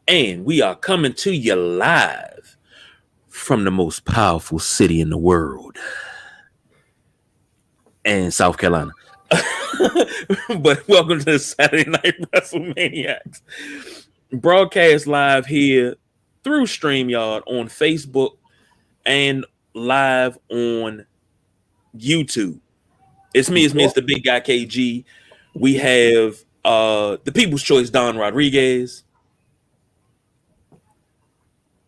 And we are coming to you live from the most powerful city in the world, and South Carolina. But welcome to the Saturday Night Wrestlemaniacs. Broadcast live here through StreamYard on Facebook and live on YouTube. It's me, it's the big guy KG. We have the People's Choice Don Rodriguez.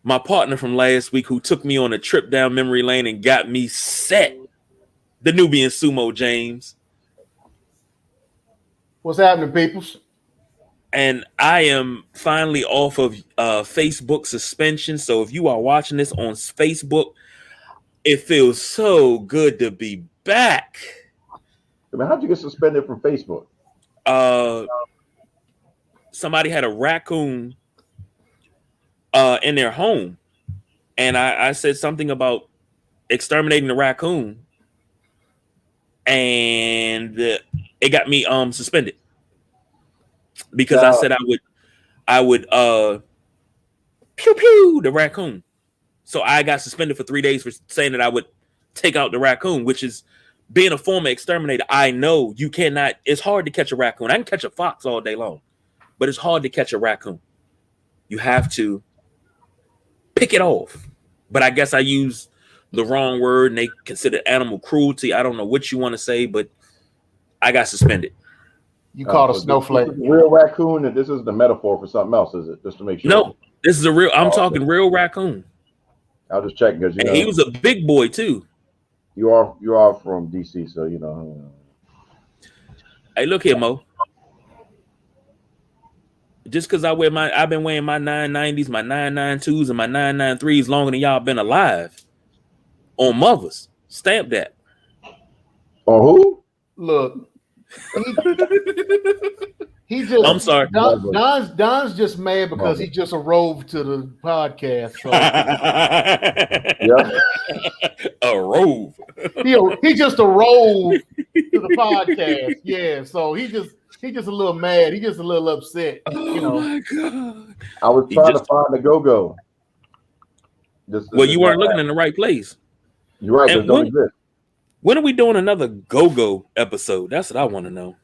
My partner from last week who took me on a trip down memory lane and got me set, the Nubian Sumo James. What's happening, peoples? And I am finally off of Facebook suspension. So if you are watching this on Facebook, it feels so good to be back. I mean, how'd you get suspended from Facebook? Somebody had a raccoon in their home, and I said something about exterminating the raccoon, and it got me suspended because I said I would pew pew the raccoon. So I got suspended for 3 days for saying that I would take out the raccoon, which is being a former exterminator. I know you cannot. It's hard to catch a raccoon. I can catch a fox all day long, but it's hard to catch a raccoon. You have to pick it off. But I guess I used the wrong word and they consider animal cruelty. I don't know what you want to say, but I got suspended. You called a snowflake. This is a real raccoon, and this is the metaphor for something else, is it? Just to make sure. No, this is a real. I'm talking real raccoon. I'll just check because he was a big boy too. You are from DC, so you know. Hey, look here, Mo. Just because I've been wearing my 990s, my 992s, and my 993s longer than y'all been alive. On mothers, stamp that. On who? Look, he just. I'm sorry. Don's just mad because he just arose to the podcast. So. Yeah. A rove. He just arose to the podcast. Yeah, so he just a little mad. He just a little upset. You know. Oh my god! I was trying to find the go-go. Well, you weren't looking in the right place. You're right. It don't exist. When are we doing another go-go episode? That's what I want to know.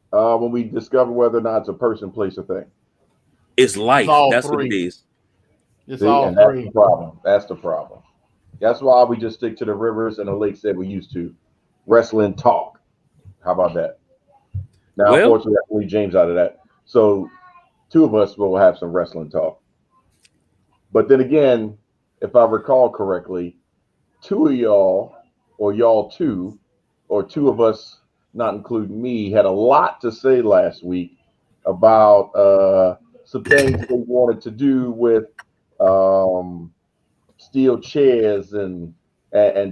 When we discover whether or not it's a person, place, or thing. It's life. That's what it is. It's all three. That's the problem. That's the problem. That's why we just stick to the rivers and the lakes that we used to. Wrestling talk. How about that? Now, unfortunately, I leave James out of that. So, two of us will have some wrestling talk. But then again, if I recall correctly, two of y'all, or y'all two, or two of us, not including me, had a lot to say last week about some things they wanted to do with steel chairs and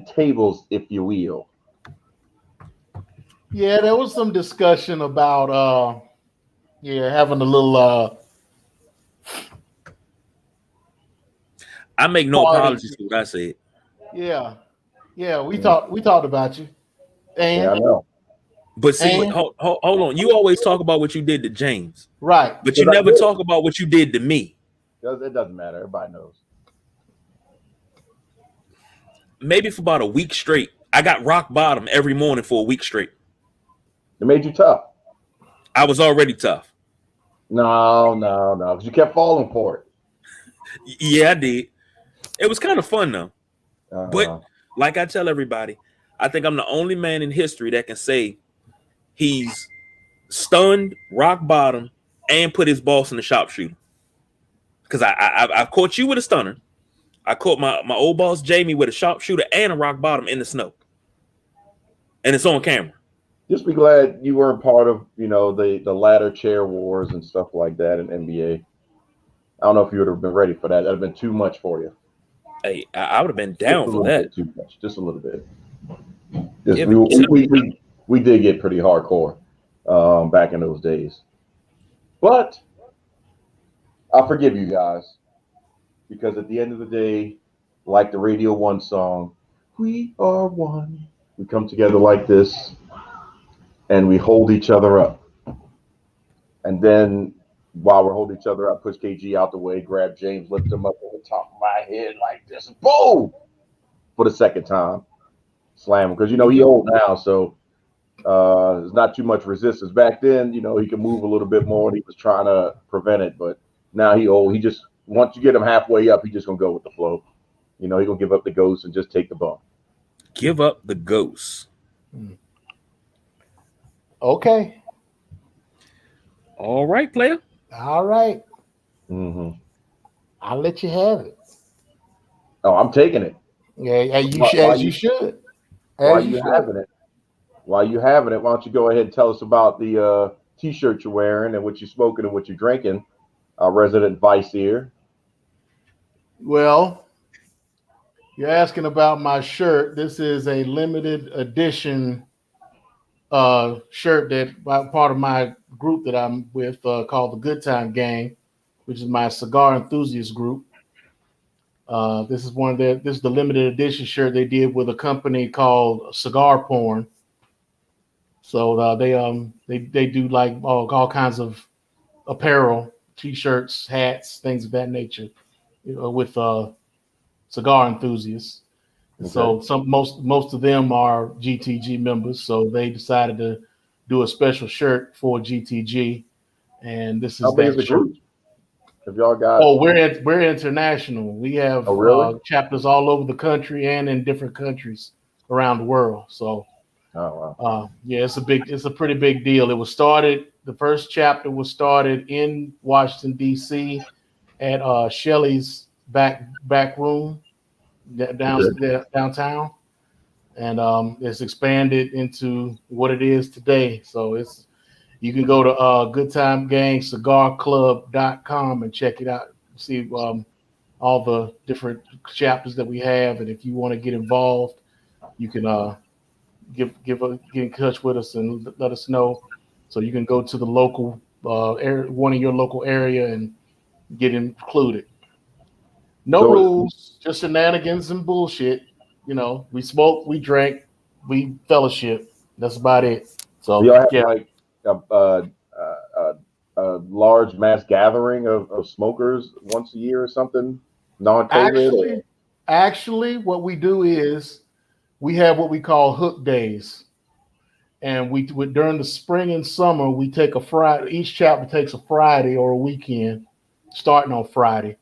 tables, if you will. Yeah, there was some discussion about having a little I make no apologies for what I said. Yeah, we talked about you. And yeah, I know. But see, hold on. You always talk about what you did to James. Right. But you never talk about what you did to me. It doesn't matter. Everybody knows. Maybe for about a week straight. I got rock bottom every morning for a week straight. It made you tough. I was already tough. No. Because you kept falling for it. Yeah, I did. It was kind of fun, though. But like I tell everybody, I think I'm the only man in history that can say he's stunned, rock bottom, and put his boss in the sharpshooter. Because I caught you with a stunner. I caught my old boss Jamie with a sharpshooter and a rock bottom in the snow. And it's on camera. Just be glad you weren't part of, the ladder chair wars and stuff like that in NBA. I don't know if you would have been ready for that. That would have been too much for you. Hey, I would have been down for that. Too much, just a little bit. We did get pretty hardcore back in those days. But I forgive you guys because at the end of the day, like the Radio 1 song, we are one. We come together like this and we hold each other up. And then while we're holding each other up, push KG out the way, grab James, lift him up over the top of my head like this, boom, for the second time, slam him because he old now, so there's not too much resistance. Back then, he can move a little bit more, and he was trying to prevent it, but now he old. He just once you get him halfway up, he just gonna go with the flow. He gonna give up the ghost and just take the bump. Give up the ghost. Okay. All right, player. All right. Mm-hmm. I'll let you have it. Oh, I'm taking it. Yeah, as you should. While you having it, why don't you go ahead and tell us about the T-shirt you're wearing and what you're smoking and what you're drinking, our resident vice here. Well, you're asking about my shirt. This is a limited edition shirt that part of my group that I'm with called the Good Time Gang, which is my cigar enthusiast group. This is the limited edition shirt they did with a company called Cigar Porn. So they do like all kinds of apparel, t-shirts, hats, things of that nature, with cigar enthusiasts. Okay. So most of them are GTG members, so they decided to do a special shirt for GTG, and this is how big is the group? Have y'all got? Oh, we're international. We have chapters all over the country and in different countries around the world. So, yeah, it's a pretty big deal. The first chapter was started in Washington D.C. at Shelley's back room downtown, and it's expanded into what it is today. So you can go to goodtimegangcigarclub.com and check it out. See all the different chapters that we have, and if you want to get involved, you can get in touch with us and let us know. So you can go to the local one in your local area and get included. No rules, just shenanigans and bullshit. We smoke, we drink, we fellowship. That's about it. So do y'all have like a large mass gathering of smokers once a year or something? Non-COVID? Actually, what we do is we have what we call hook days. And we during the spring and summer, we take a Friday. Each chapter takes a Friday or a weekend, starting on Friday.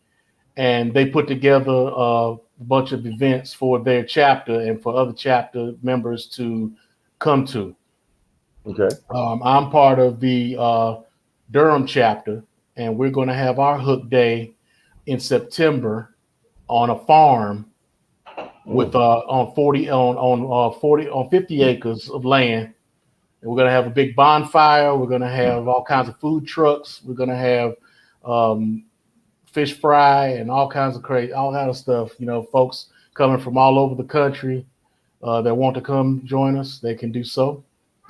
And they put together a bunch of events for their chapter and for other chapter members to come to. Okay. I'm part of the Durham chapter, and we're going to have our hook day in September on a farm with on 50 acres of land. And we're going to have a big bonfire. We're going to have all kinds of food trucks. We're going to have fish fry and all kinds of stuff. Folks coming from all over the country that want to come join us, they can do so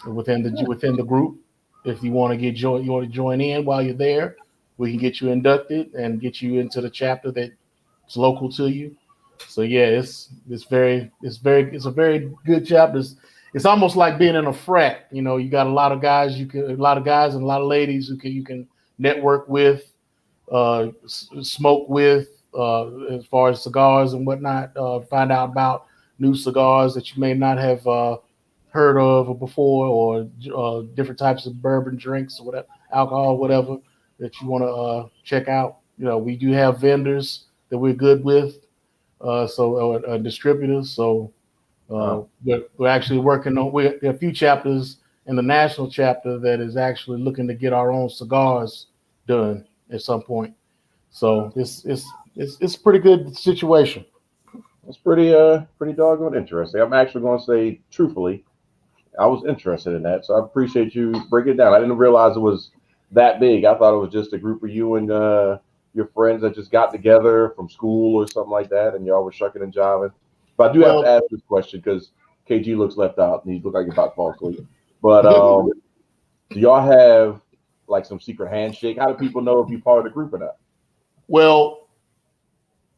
within the group. If you want to join in while you're there, we can get you inducted and get you into the chapter that's local to you. So yeah, it's a very good chapter. It's almost like being in a frat. You got a lot of guys and a lot of ladies you can network with, smoke with, as far as cigars and whatnot. Find out about new cigars that you may not have heard of before, or different types of bourbon drinks or whatever, alcohol, whatever that you want to check out. We do have vendors that we're good with, so distributors. So we're actually working on. There are a few chapters in the national chapter that is actually looking to get our own cigars done at some point. So it's a pretty good situation. It's pretty doggone interesting. I'm actually going to say truthfully, I was interested in that, so I appreciate you breaking it down. I didn't realize it was that big. I thought it was just a group of you and your friends that just got together from school or something like that, and y'all were shucking and jiving. But I do have to ask this question because KG looks left out and he looks like he's about to fall asleep. But do y'all have like some secret handshake? How do people know if you're part of the group or not? Well,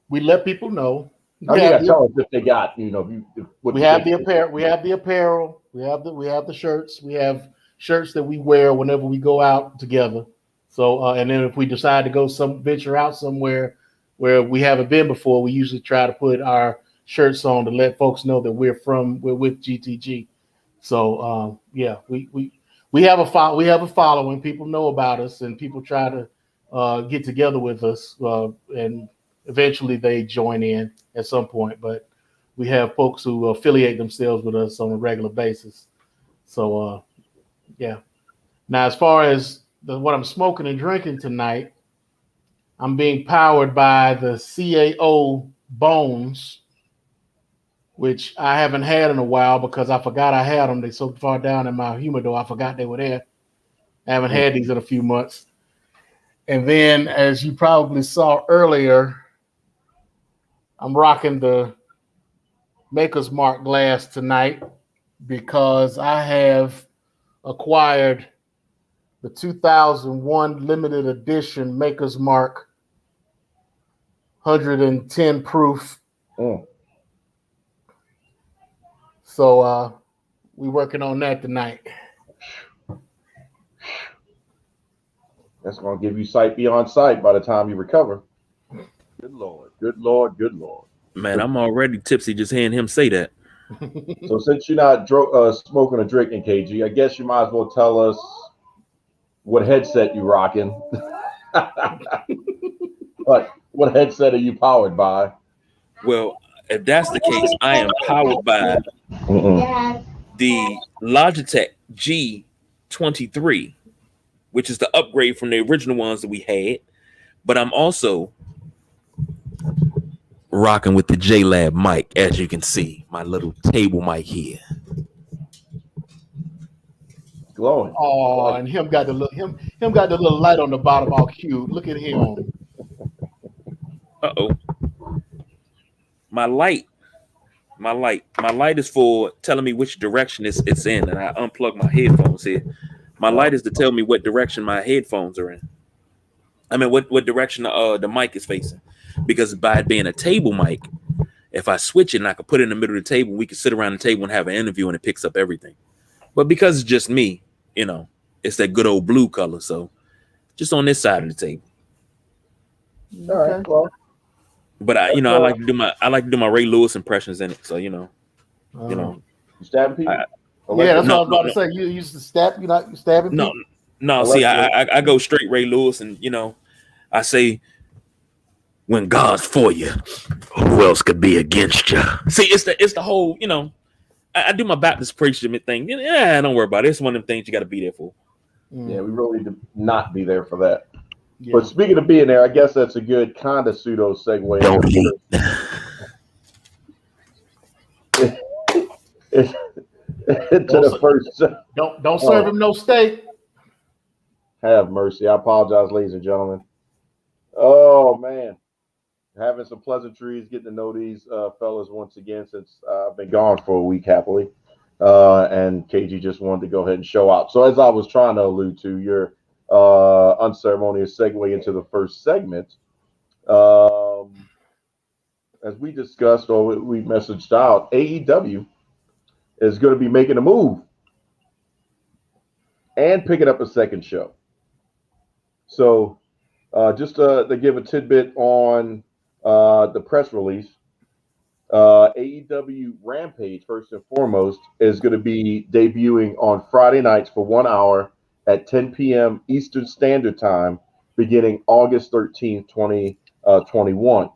we let people know. Tell us if they got, we have the apparel. We have the apparel. We have the shirts. We have shirts that we wear whenever we go out together. So, and then if we decide to go venture out somewhere where we haven't been before, we usually try to put our shirts on to let folks know that we're with GTG. So, yeah, we have a following. People know about us, and people try to get together with us, and eventually they join in at some point. But we have folks who affiliate themselves with us on a regular basis. So, yeah. Now, as far as what I'm smoking and drinking tonight, I'm being powered by the CAO Bones, which I haven't had in a while because I forgot I had them. They're so far down in my humidor, I forgot they were there. I haven't had these in a few months. And then, as you probably saw earlier, I'm rocking the Maker's Mark glass tonight because I have acquired the 2001 limited edition Maker's Mark 110 proof. So we're working on that tonight. That's going to give you sight beyond sight by the time you recover. Good Lord, good Lord, good Lord. Man, I'm already tipsy just hearing him say that. So since you're not smoking or drinking, KG, I guess you might as well tell us what headset you rocking. What headset are you powered by? Well, if that's the case, I am powered by the Logitech G23, which is the upgrade from the original ones that we had. But I'm also rocking with the J-Lab mic, as you can see, my little table mic here. Glowing. Oh, and him got the little light on the bottom, all cute. Look at him. Uh-oh. My light is for telling me which direction it's in, and I unplug my headphones here. My light is to tell me what direction my headphones are in. I mean, what direction the mic is facing. Because by it being a table mic, if I switch it and I could put it in the middle of the table, we could sit around the table and have an interview and it picks up everything. But because it's just me, it's that good old blue color. So just on this side of the table. All right, well. But I like to do my Ray Lewis impressions in it. So you stabbing people? Yeah, that's what I was about to say. You used to stab. You stabbing people? No. See, I go straight Ray Lewis, and I say, when God's for you, who else could be against you? See, it's the whole, I do my Baptist preaching thing. Yeah, don't worry about it. It's one of them things you got to be there for. Yeah, we really need to not be there for that. Yeah. But speaking of being there, I guess that's a good kind of pseudo segue. Don't serve him no steak. Have mercy. I apologize, ladies and gentlemen. Oh man, having some pleasantries, getting to know these fellas once again since I've been gone for a week happily, and KG just wanted to go ahead and show out. So as I was trying to allude to, your unceremonious segue into the first segment, as we discussed or we messaged out, AEW is going to be making a move and picking up a second show. So just to give a tidbit on the press release, AEW Rampage, first and foremost, is going to be debuting on Friday nights for 1 hour at 10 p.m. Eastern Standard Time, beginning August 13th, 2021.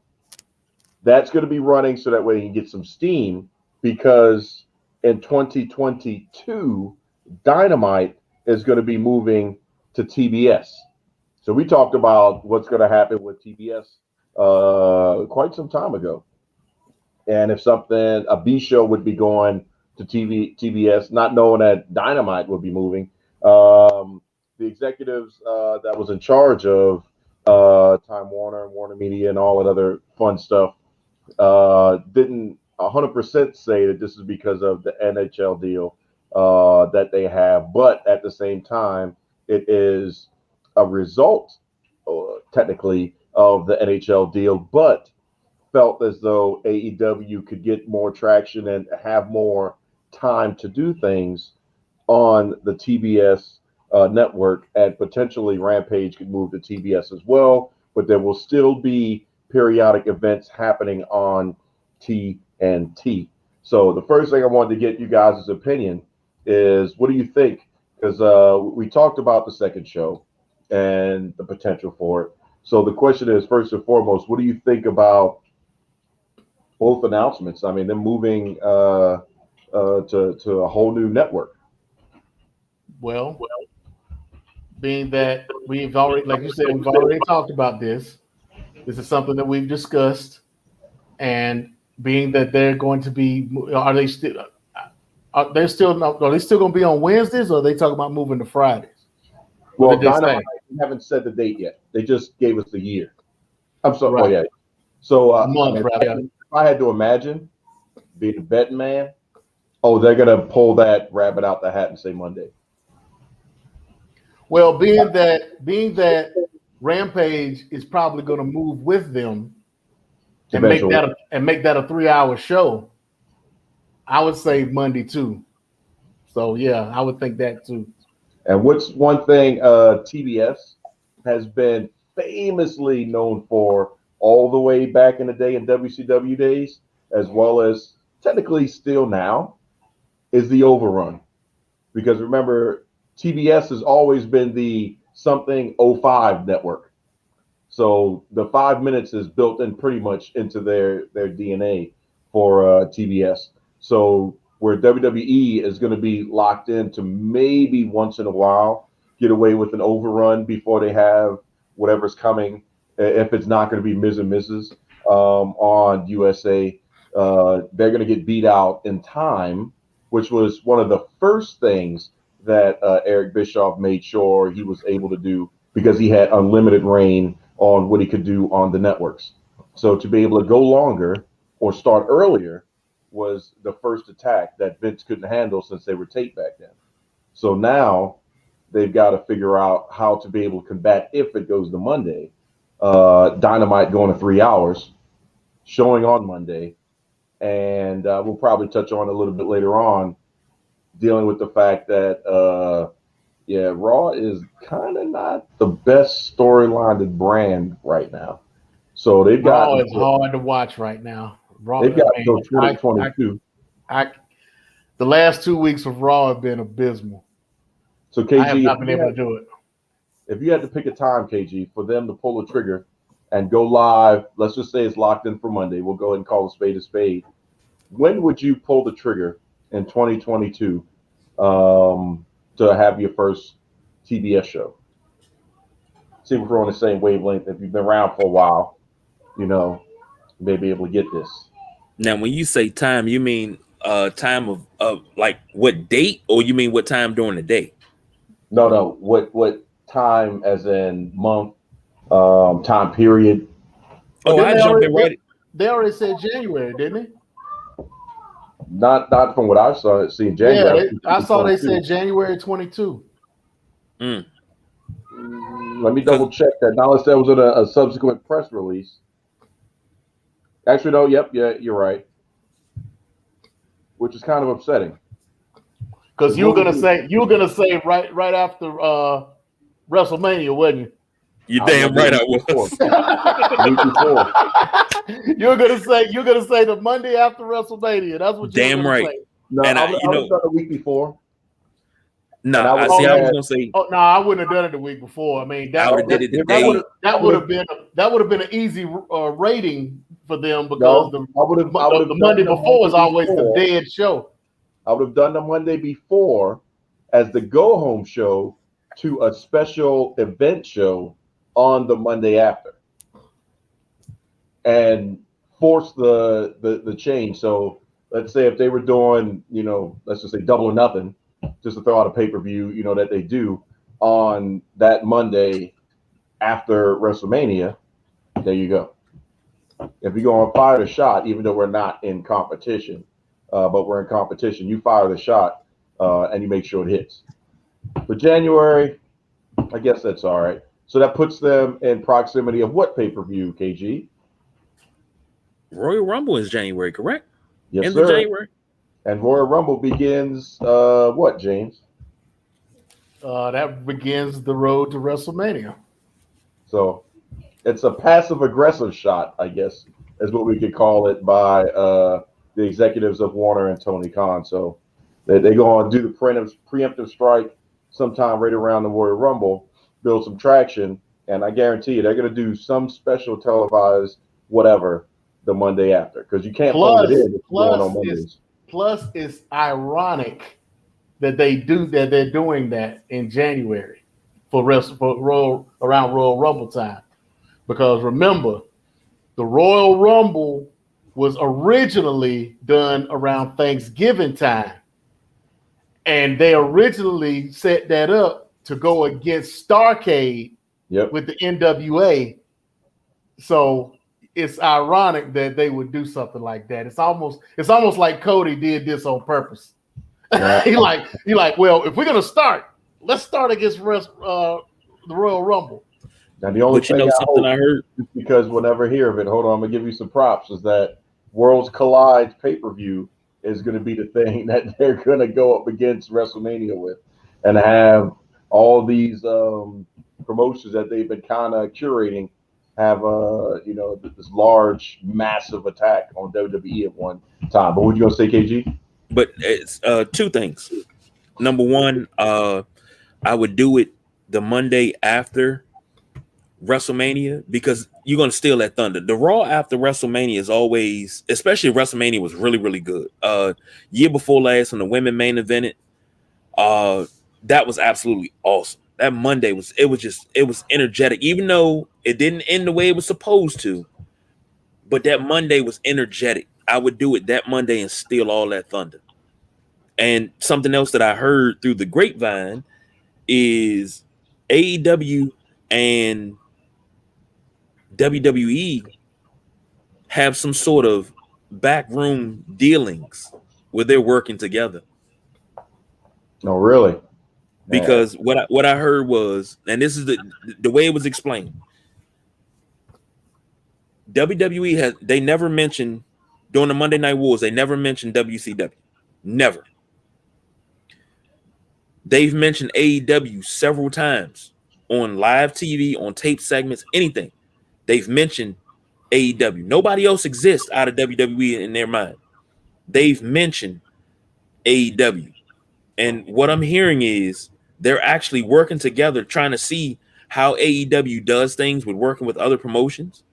That's going to be running so that way you can get some steam, because in 2022, Dynamite is going to be moving to TBS. So we talked about what's going to happen with TBS quite some time ago. And if a B show would be going to TBS, not knowing that Dynamite would be moving, the executives that was in charge of Time Warner and Warner Media and all that other fun stuff didn't 100% say that this is because of the NHL deal that they have. But at the same time, it is a result, technically, of the NHL deal, but felt as though AEW could get more traction and have more time to do things on the TBS network, and potentially Rampage could move to TBS as well. But there will still be periodic events happening on TNT. So the first thing I wanted to get you guys' opinion is, what do you think? Because we talked about the second show and the potential for it. So the question is, first and foremost, what do you think about both announcements? I mean, them moving to a whole new network. Well, being that we've already, like you said, we've already talked about this. This is something that we've discussed, and being that they're going to be, are they still going to be on Wednesdays, or are they talking about moving to Fridays? Well, Dynamite, we haven't said the date yet. They just gave us the year. I'm sorry. Right. Oh, yeah. So if I had to imagine being a betting man, they're going to pull that rabbit out the hat and say Monday. Well, being that Rampage is probably going to move with them and make that a 3-hour show, I would say Monday too. So yeah, I would think that too. And what's one thing TBS has been famously known for all the way back in the day in WCW days, as well as technically still now, is the overrun. Because remember, TBS has always been the something 05 network. So the 5 minutes is built in pretty much into their DNA for TBS. So where WWE is going to be locked in to maybe once in a while get away with an overrun before they have whatever's coming, if it's not going to be Ms. and Mrs. On USA, they're going to get beat out in time, which was one of the first things that Eric Bischoff made sure he was able to do, because he had unlimited reign on what he could do on the networks. So to be able to go longer or start earlier was the first attack that Vince couldn't handle, since they were taped back then. So now they've got to figure out how to be able to combat, if it goes to Monday, Dynamite going to 3 hours, showing on Monday. And we'll probably touch on a little bit later on, dealing with the fact that, Raw is kind of not the best storyline brand right now. So they've got Raw is hard to watch right now. Raw, they've got 2022. The last 2 weeks of Raw have been abysmal. So KG, I have not been able to do it. If you had to pick a time, KG, for them to pull the trigger and go live, let's just say it's locked in for Monday. We'll go ahead and call a spade. When would you pull the trigger in 2022 to have your first TBS show? See if we're on the same wavelength. If you've been around for a while, you may be able to get this. Now, when you say time, you mean time of like what date, or you mean what time during the day? No. What time, as in month, time period? I jumped in right. They already said January, didn't they? Not from what I saw. See, January. Yeah, I saw they said January 22. Let me double check that. Now, unless that was in a subsequent press release. Actually, no. Yep. Yeah, you're right. Which is kind of upsetting. Because you were gonna say right after WrestleMania, wasn't you? You're damn right I was. You're gonna say the Monday after WrestleMania. That's what you're damn right. Say. No, and I was done the week before. No, I was gonna say. Oh no, I wouldn't have done it the week before. I mean, that would have been an easy rating for them, because the Monday before is always the dead show. I would have done the Monday before as the go home show to a special event show on the Monday after, and force the change. So let's say if they were doing, let's just say Double or Nothing, just to throw out a pay-per-view, that they do on that Monday after WrestleMania, there you go. If you go and fire the shot, even though we're not in competition, but we're in competition, you fire the shot and you make sure it hits. For January, I guess that's all right. So that puts them in proximity of what pay-per-view, KG? Royal Rumble is January, correct? Yes, End sir. of January. And Royal Rumble begins what, James? That begins the road to WrestleMania. So it's a passive aggressive shot, I guess, is what we could call it by the executives of Warner and Tony Khan. So they're going to do the preemptive strike sometime right around the Royal Rumble, build some traction, and I guarantee you they're going to do some special televised whatever the Monday after, because you can't phone it in if you're going on Mondays. Plus, it's ironic that they're doing that in January around Royal Rumble time, because remember, the Royal Rumble was originally done around Thanksgiving time, and they originally set that up to go against Starrcade with the NWA. So it's ironic that they would do something like that. It's almost like Cody did this on purpose. Yeah. he like, well, if we're gonna start, let's start against the Royal Rumble. Now the only thing I heard, because we'll never hear of it. Hold on, I'm gonna give you some props. Is that Worlds Collide pay-per-view is going to be the thing that they're going to go up against WrestleMania with, and have all these promotions that they've been kind of curating have this large, massive attack on WWE at one time. But what you gonna say, KG? But it's two things. Number one, I would do it the Monday after WrestleMania, because you're going to steal that thunder. The Raw after WrestleMania is always, especially WrestleMania, was really, really good. Year before last, when the women main evented, that was absolutely awesome. That Monday was energetic, even though it didn't end the way it was supposed to. But that Monday was energetic. I would do it that Monday and steal all that thunder. And something else that I heard through the grapevine is AEW and WWE have some sort of backroom dealings where they're working together. Oh, really? Because what I heard was, and this is the way it was explained, WWE they never mentioned during the Monday Night Wars, they never mentioned WCW. Never. They've mentioned AEW several times on live TV, on tape segments, anything. They've mentioned AEW. Nobody else exists out of WWE in their mind. They've mentioned AEW. And what I'm hearing is they're actually working together, trying to see how AEW does things with working with other promotions.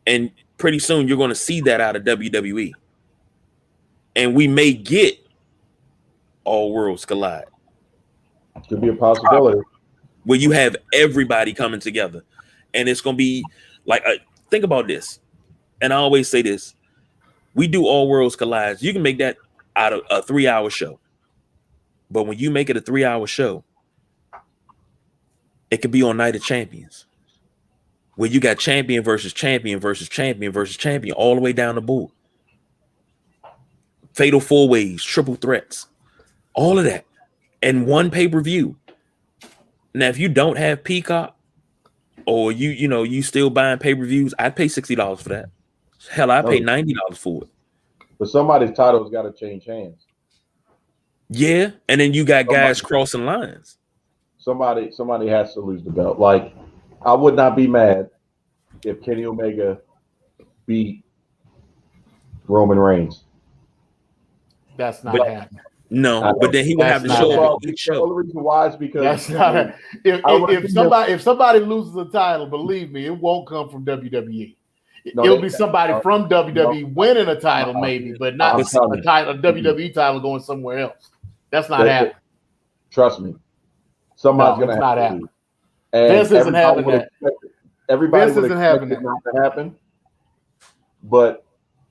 And pretty soon you're going to see that out of WWE. And we may get All Worlds Collide. Could be a possibility. Where you have everybody coming together. And it's going to be like, think about this. And I always say this. We do All Worlds Collide. You can make that out of a 3-hour show. But when you make it a 3-hour show, it could be on Night of Champions, where you got champion versus champion versus champion versus champion all the way down the board. Fatal 4-ways, triple threats, all of that in one pay-per-view. Now, if you don't have Peacock, or you still buying pay-per-views, I'd pay $60 for that. Hell, I pay $90 for it. But somebody's title's got to change hands. Yeah, and then you got guys crossing lines. Somebody has to lose the belt. Like, I would not be mad if Kenny Omega beat Roman Reigns. That's not happening. No, but then he would have to show up each show. The only reason why is because that's not if somebody loses a title, believe me, it won't come from WWE. It'll be somebody from WWE winning a title, maybe, but not a WWE title going somewhere else. That's not happening. Trust me. Somebody's going to have to happen. Vince isn't having that. Everybody would expect it not to happen. But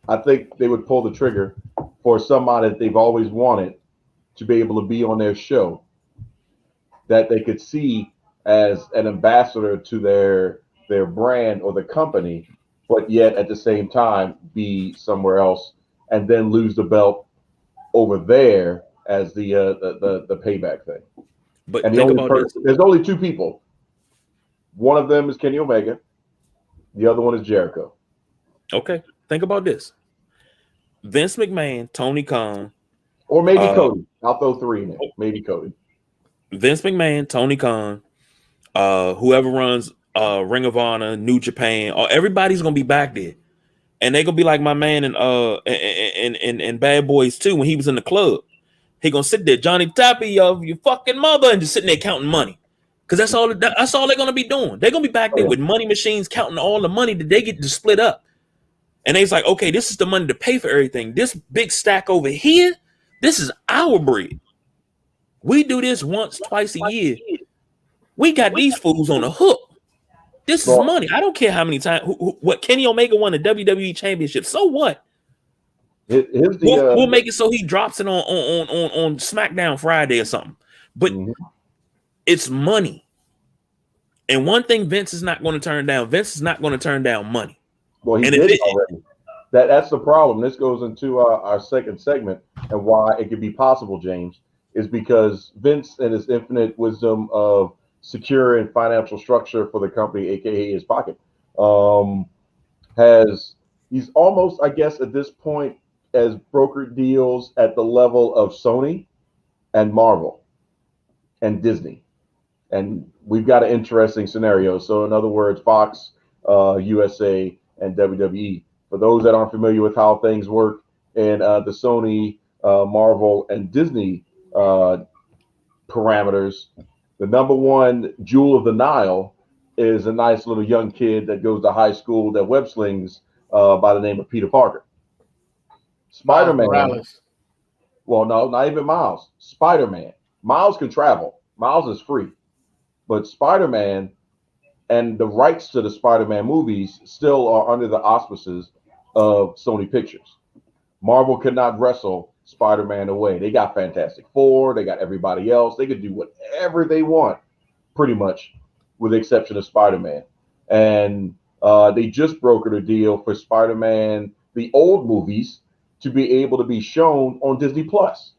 I think they would pull the trigger for somebody that they've always wanted to be able to be on their show, that they could see as an ambassador to their brand or the company, but yet at the same time be somewhere else and then lose the belt over there as the payback thing. But and think about this. There's only two people. One of them is Kenny Omega. The other one is Jericho. Okay. Think about this. Vince McMahon, Tony Khan. Or maybe Cody. I'll throw three in there. Maybe Cody. Vince McMahon, Tony Khan, whoever runs Ring of Honor, New Japan, or everybody's gonna be back there, and they're gonna be like my man in Bad Boys 2 when he was in the club. He gonna sit there, Johnny Tappy of your fucking mother, and just sitting there counting money, because that's all they're gonna be doing. They're gonna be back there with money machines counting all the money that they get to split up, and they's like, okay, this is the money to pay for everything. This big stack over here, this is our bread. We do this once, twice a year. We got these fools on the hook. This is money. I don't care how many times. What Kenny Omega won the WWE Championship. So what? We'll make it so he drops it on SmackDown Friday or something. But it's money. And one thing Vince is not going to turn down. Vince is not going to turn down money. Well, he did already. That's the problem. This goes into our second segment, and why it could be possible, James, is because Vince, in his infinite wisdom of secure and financial structure for the company, aka his pocket, he's almost, I guess, at this point, as brokered deals at the level of Sony and Marvel and Disney. And we've got an interesting scenario. So in other words, Fox, USA, and WWE. For those that aren't familiar with how things work in the Sony, Marvel, and Disney parameters, the number one jewel of the Nile is a nice little young kid that goes to high school that web slings by the name of Peter Parker. Spider-Man. Well, no, not even Miles. Spider-Man. Miles can travel. Miles is free. But Spider-Man and the rights to the Spider-Man movies still are under the auspices of Sony Pictures. Marvel could not wrestle Spider-Man away. They got Fantastic Four. They got everybody else. They could do whatever they want, pretty much, with the exception of Spider-Man. And they just brokered a deal for Spider-Man, the old movies, to be able to be shown on Disney Plus.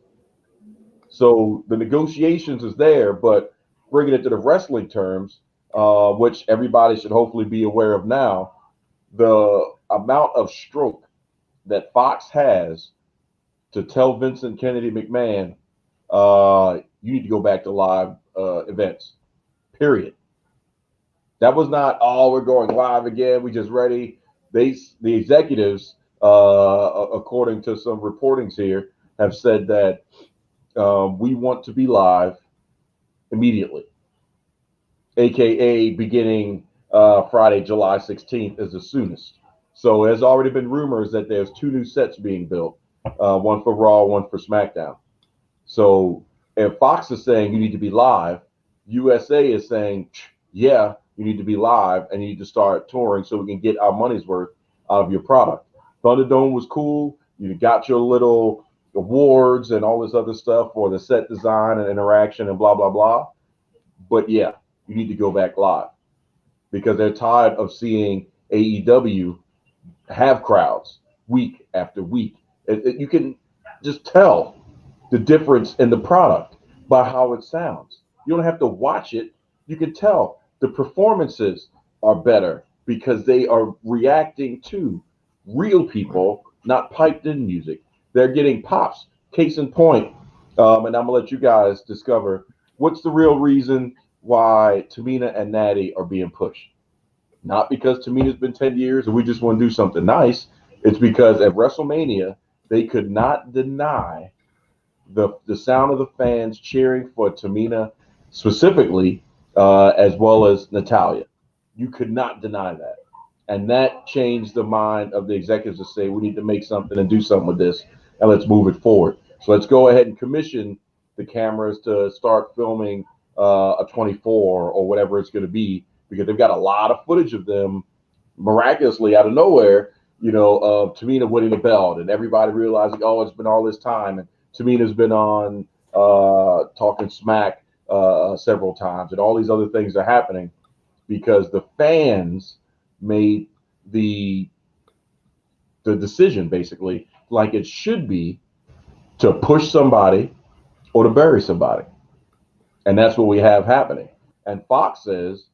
So the negotiations is there, but bringing it to the wrestling terms, which everybody should hopefully be aware of now, the amount of stroke that Fox has to tell Vincent Kennedy McMahon, you need to go back to live events, period. That was not, we're going live again, we just ready. The executives, according to some reportings here, have said that we want to be live immediately, aka beginning Friday, July 16th is the soonest. So there's already been rumors that there's 2 new sets being built, one for Raw, one for SmackDown. So if Fox is saying you need to be live, USA is saying, yeah, you need to be live and you need to start touring so we can get our money's worth out of your product. Thunderdome was cool. You got your little awards and all this other stuff for the set design and interaction and blah, blah, blah. But yeah, you need to go back live because they're tired of seeing AEW have crowds week after week. You can just tell the difference in the product by how it sounds. You don't have to watch it. You can tell the performances are better because they are reacting to real people, not piped in music. They're getting pops. Case in point, and I'm gonna let you guys discover what's the real reason why Tamina and Natty are being pushed. Not because Tamina's been 10 years and we just want to do something nice. It's because at WrestleMania, they could not deny the sound of the fans cheering for Tamina specifically, as well as Natalya. You could not deny that. And that changed the mind of the executives to say, we need to make something and do something with this, and let's move it forward. So let's go ahead and commission the cameras to start filming a 24 or whatever it's going to be, because they've got a lot of footage of them miraculously out of nowhere, of Tamina winning the belt and everybody realizing, it's been all this time. And Tamina's been on Talking Smack several times, and all these other things are happening because the fans made the decision, basically, like it should be, to push somebody or to bury somebody. And that's what we have happening. And Fox says,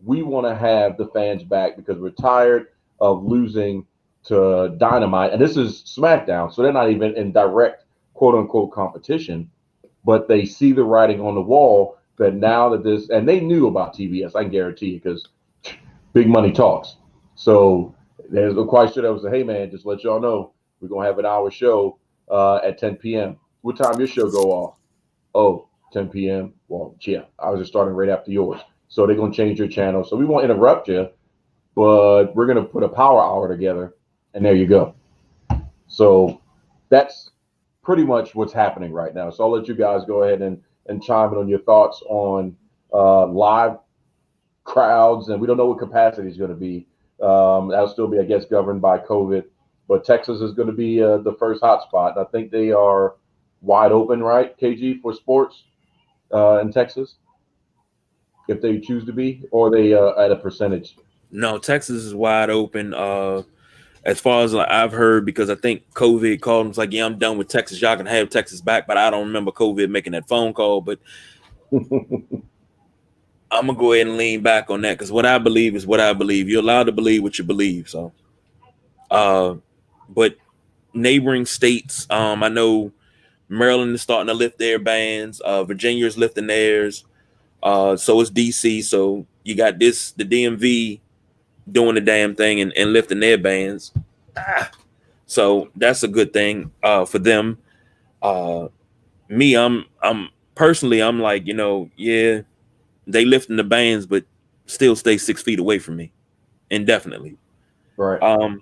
we want to have the fans back because we're tired of losing to Dynamite. And this is SmackDown, so they're not even in direct, quote-unquote, competition. but they see the writing on the wall that now that this, and they knew about TBS, I can guarantee you, because big money talks. So there's a question that was, hey man, just let y'all know we're gonna have an hour show at 10 p.m. What time your show go off? Oh, 10 p.m. Well, yeah, I was just starting right after yours. So they're gonna change your channel. So we won't interrupt you, but we're gonna put a power hour together, and there you go. So that's pretty much what's happening right now. So I'll let you guys go ahead and chime in on your thoughts on live crowds, and we don't know what capacity is going to be. That'll still be, I guess, governed by COVID. But Texas is going to be the first hotspot. I think they are wide open, right, KG, for sports in Texas, if they choose to be, or are they at a percentage? No, Texas is wide open. As far as I've heard, because I think COVID called and was like, yeah, I'm done with Texas. Y'all can have Texas back. But I don't remember COVID making that phone call. But I'm going to go ahead and lean back on that, because what I believe is what I believe. You're allowed to believe what you believe. So, but neighboring states, I know Maryland is starting to lift their bans. Virginia is lifting theirs. So is DC. So you got the DMV doing the damn thing and lifting their bans. So that's a good thing for them. Me, I'm personally, I'm like, yeah, they lifting the bans, but still stay 6 feet away from me indefinitely. Right.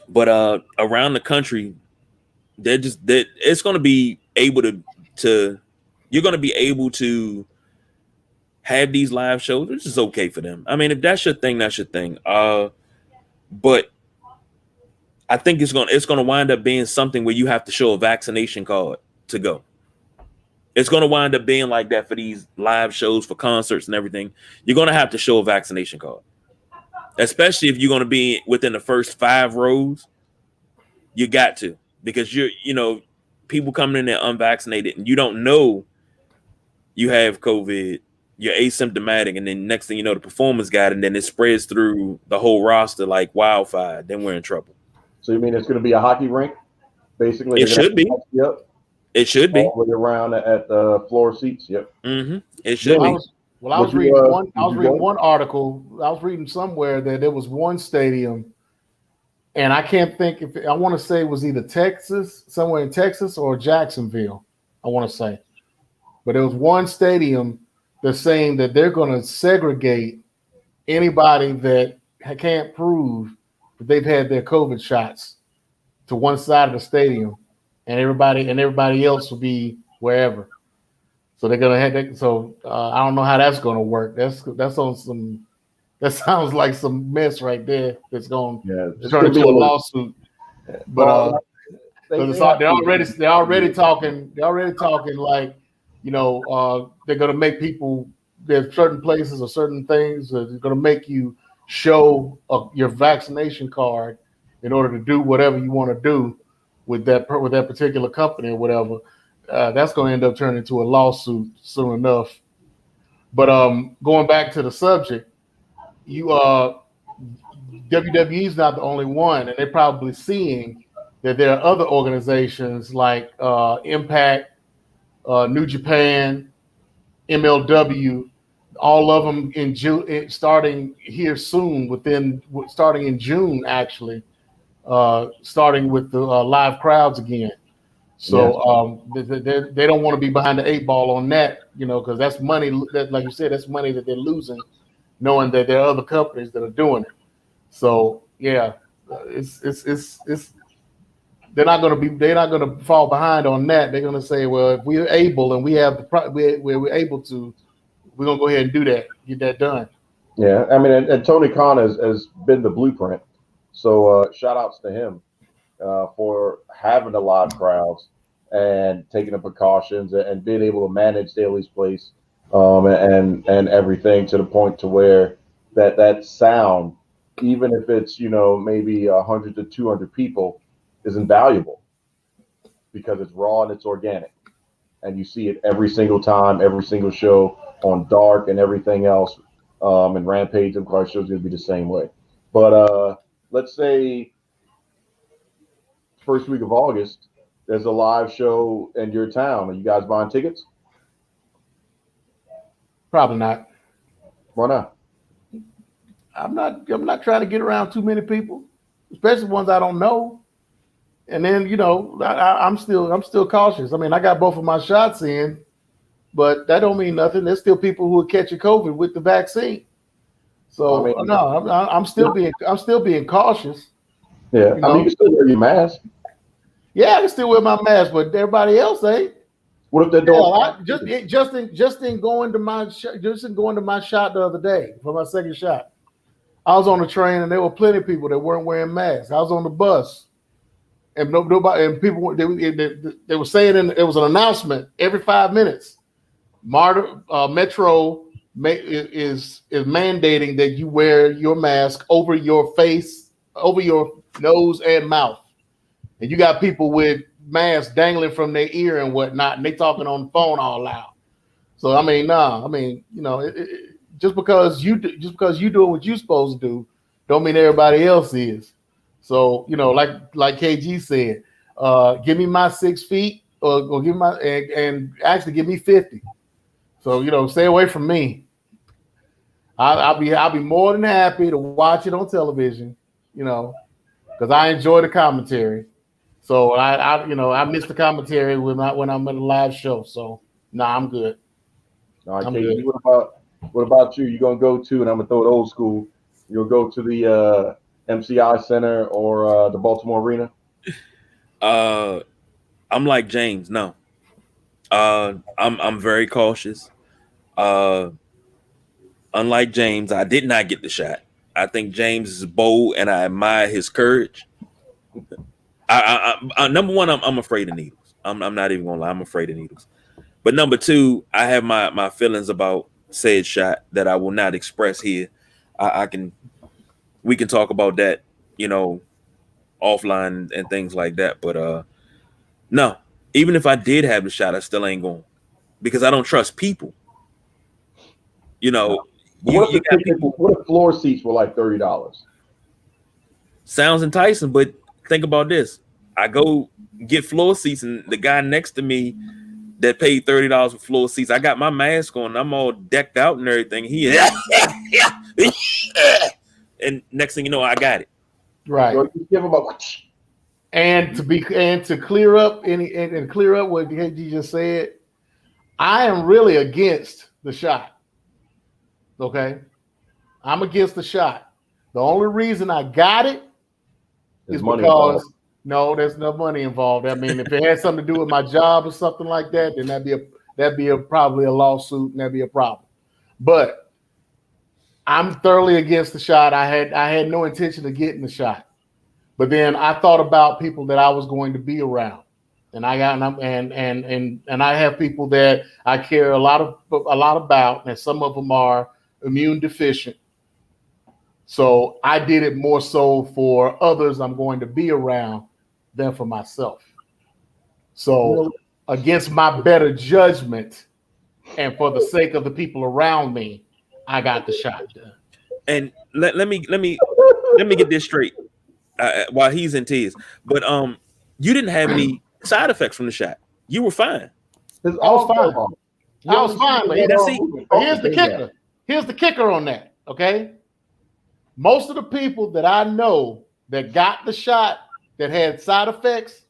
But around the country, it's going to be able to you're going to be able to have these live shows, which is okay for them. I mean, if that's your thing, that's your thing. But I think it's gonna wind up being something where you have to show a vaccination card to go. It's gonna wind up being like that for these live shows, for concerts and everything. You're gonna have to show a vaccination card, especially if you're gonna be within the first 5 rows. You got to, because people coming in there unvaccinated and you don't know you have COVID. You're asymptomatic, and then next thing you know, the performance got it, and then it spreads through the whole roster like wildfire. Then we're in trouble. So you mean it's going to be a hockey rink, basically? It should be. Yep. It should be. All the way around at the floor seats. Yep. Mm-hmm. It should be. I was reading one article. I was reading somewhere that there was one stadium, and I can't think if I want to say it was either Texas, somewhere in Texas, or Jacksonville. I want to say, but there was one stadium that's saying that they're going to segregate anybody that can't prove that they've had their COVID shots to one side of the stadium, and everybody else will be wherever. So they're gonna have that. So I don't know how that's gonna work. That's on some. That sounds like some mess right there. That's going to turn into a lawsuit. But they're already talking. They're already talking like, they're gonna make people. There's certain places or certain things that are gonna make you show your vaccination card in order to do whatever you want to do with that particular company or whatever. That's going to end up turning into a lawsuit soon enough. But going back to the subject, WWE is not the only one, and they're probably seeing that there are other organizations like Impact, New Japan, MLW, all of them in June, starting here soon. Starting in June, actually, starting with the live crowds again. So they don't want to be behind the 8 ball on that, because that's money. That, like you said, that's money that they're losing, knowing that there are other companies that are doing it. So yeah, it's they're not going to fall behind on that. They're going to say, well, if we're able and we have we're able to, we're going to go ahead and do that, get that done. Yeah, I mean, and Tony Khan has been the blueprint. So shout outs to him for having the live crowds and taking the precautions and being able to manage Daly's place and everything to the point to where that sound, even if it's, maybe 100 to 200 people, is invaluable because it's raw and it's organic. And you see it every single time, every single show on Dark and everything else. And Rampage, of course, show's going to be the same way. But let's say first week of August, there's a live show in your town. Are you guys buying tickets? Probably not. Why not? I'm not trying to get around too many people, especially ones I don't know. And then, you know, I'm still cautious. I mean, I got both of my shots in, but that don't mean nothing. There's still people who are catching COVID with the vaccine. So I mean, no, I'm still being cautious. Yeah, I mean, you can still wear your mask. Yeah, I can still wear my mask, but everybody else ain't. What if they're doing? Just in going to my shot the other day for my second shot. I was on the train and there were plenty of people that weren't wearing masks. I was on the bus, and nobody and people they were saying it was an announcement every 5 minutes. Metro is mandating that you wear your mask over your face, over your nose and mouth, and you got people with masks dangling from their ear and whatnot, and they talking on the phone all loud. So I mean, you know, just because you doing what you're supposed to do, don't mean everybody else is. So you know, like KG said, give me my 6 feet, or give my and actually give me 50. So you know, stay away from me. I'll be more than happy to watch it on television, you know, because I enjoy the commentary. So I miss the commentary when I'm at a live show. So I'm good. All right, KG, what about you? You gonna go to, and I'm gonna throw it old school. You'll go to the MCI Center or the Baltimore Arena? I'm like James. No, I'm very cautious. Unlike James, I did not get the shot. I think James is bold, and I admire his courage. I number one, I'm afraid of needles. I'm not even gonna lie. I'm afraid of needles. But number two, I have my feelings about said shot that I will not express here. We can talk about that, you know, offline and things like that. But no, even if I did have the shot, I still ain't going, because I don't trust people. You know, what if floor seats were like $30? Sounds enticing, but think about this. I go get floor seats, and the guy next to me that paid $30 for floor seats, I got my mask on, I'm all decked out and everything. He is, and next thing you know, I got it. Right. So you give him to clear up what you just said, I am really against the shot. Okay, I'm against the shot. The only reason I got it is because there's no money involved. I mean, if it had something to do with my job or something like that, then that'd be probably a lawsuit, and that'd be a problem. But I'm thoroughly against the shot. I had no intention of getting the shot, but then I thought about people that I was going to be around, and I have people that I care a lot about, and some of them are immune deficient. So I did it more so for others I'm going to be around than for myself. So against my better judgment and for the sake of the people around me, I got the shot done. And let me get this straight while he's in tears. But you didn't have any side effects from the shot. You were fine. I was fine. But here's the kicker. Here's the kicker on that. Okay. Most of the people that I know that got the shot that had side effects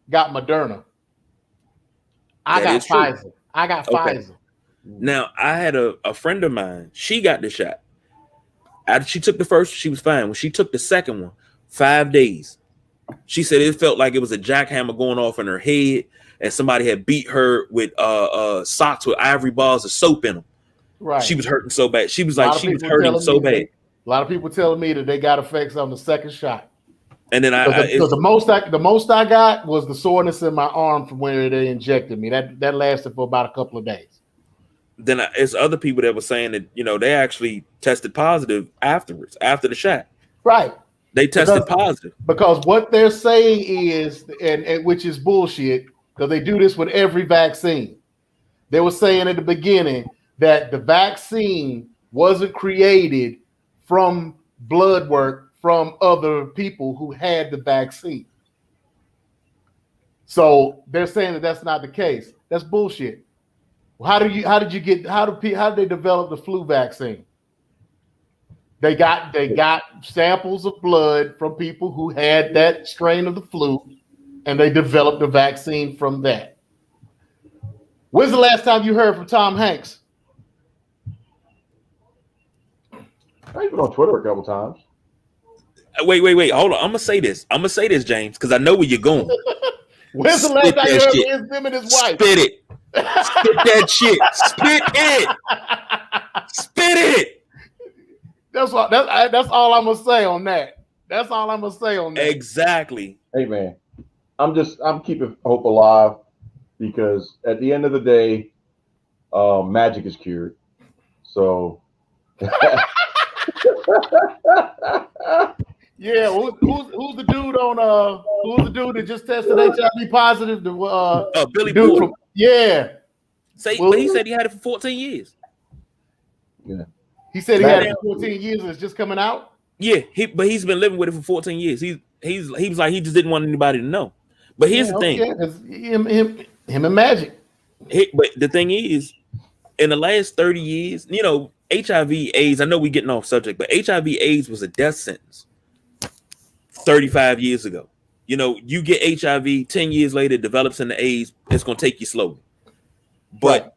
got Moderna. I got Pfizer. Now, I had a friend of mine. She got the shot. After she took the first, she was fine. When she took the second one, 5 days, she said it felt like it was a jackhammer going off in her head, and somebody had beat her with socks with ivory bars of soap in them. Right. She was hurting so bad. She was like, she was hurting so bad. A lot of people telling me that they got effects on the second shot. And then the most I got was the soreness in my arm from where they injected me. That lasted for about a couple of days. Then it's other people that were saying that, you know, they actually tested positive afterwards, after the shot. Right. They tested positive. Because what they're saying is, and which is bullshit, because they do this with every vaccine. They were saying at the beginning that the vaccine wasn't created from blood work from other people who had the vaccine. So they're saying that that's not the case. That's bullshit. How did they develop the flu vaccine? They got samples of blood from people who had that strain of the flu, and they developed a vaccine from that. When's the last time you heard from Tom Hanks? I've been on Twitter a couple times. Wait. Hold on. I'm gonna say this, James, because I know where you're going. When's the last time you heard from him and his wife? Spit it. Spit that shit. Spit it. Spit it. That's all I'm gonna say on that. That's all I'm gonna say on that. Exactly. Hey man, I'm keeping hope alive because at the end of the day, magic is cured. So yeah, who's the dude on who's the dude that just tested HIV positive? Billy Boy. Yeah. But he said he had it for 14 years. Yeah. He said he had it for 14 years and it's just coming out. Yeah, but he's been living with it for 14 years. He was like he just didn't want anybody to know. But here's the thing. Him and Magic. But the thing is, in the last 30 years, HIV AIDS, I know we're getting off subject, but HIV AIDS was a death sentence 35 years ago. You get HIV, 10 years later, it develops into AIDS, it's going to take you slowly. But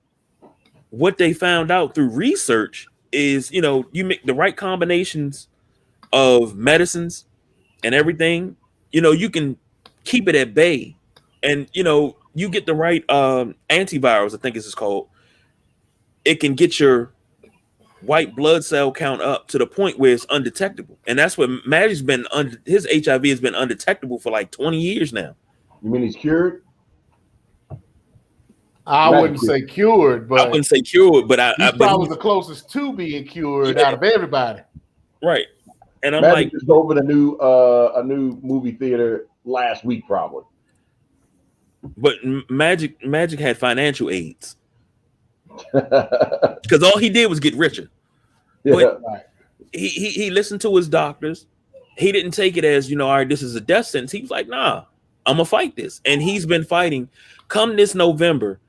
what they found out through research is, you make the right combinations of medicines and everything, you can keep it at bay. And, you get the right antivirals, I think it's called. It can get your white blood cell count up to the point where it's undetectable. And that's what Magic's been his HIV has been undetectable for like 20 years now. You mean he's cured? I wouldn't say cured, but he's probably the closest to being cured out of everybody. Right. And I'm Magic just opened a new movie theater last week, probably. But Magic had financial aids. Because all he did was get richer. Yeah. But he listened to his doctors. He didn't take it as, all right, this is a death sentence. He was like, nah, I'm gonna fight this. And he's been fighting. Come this November,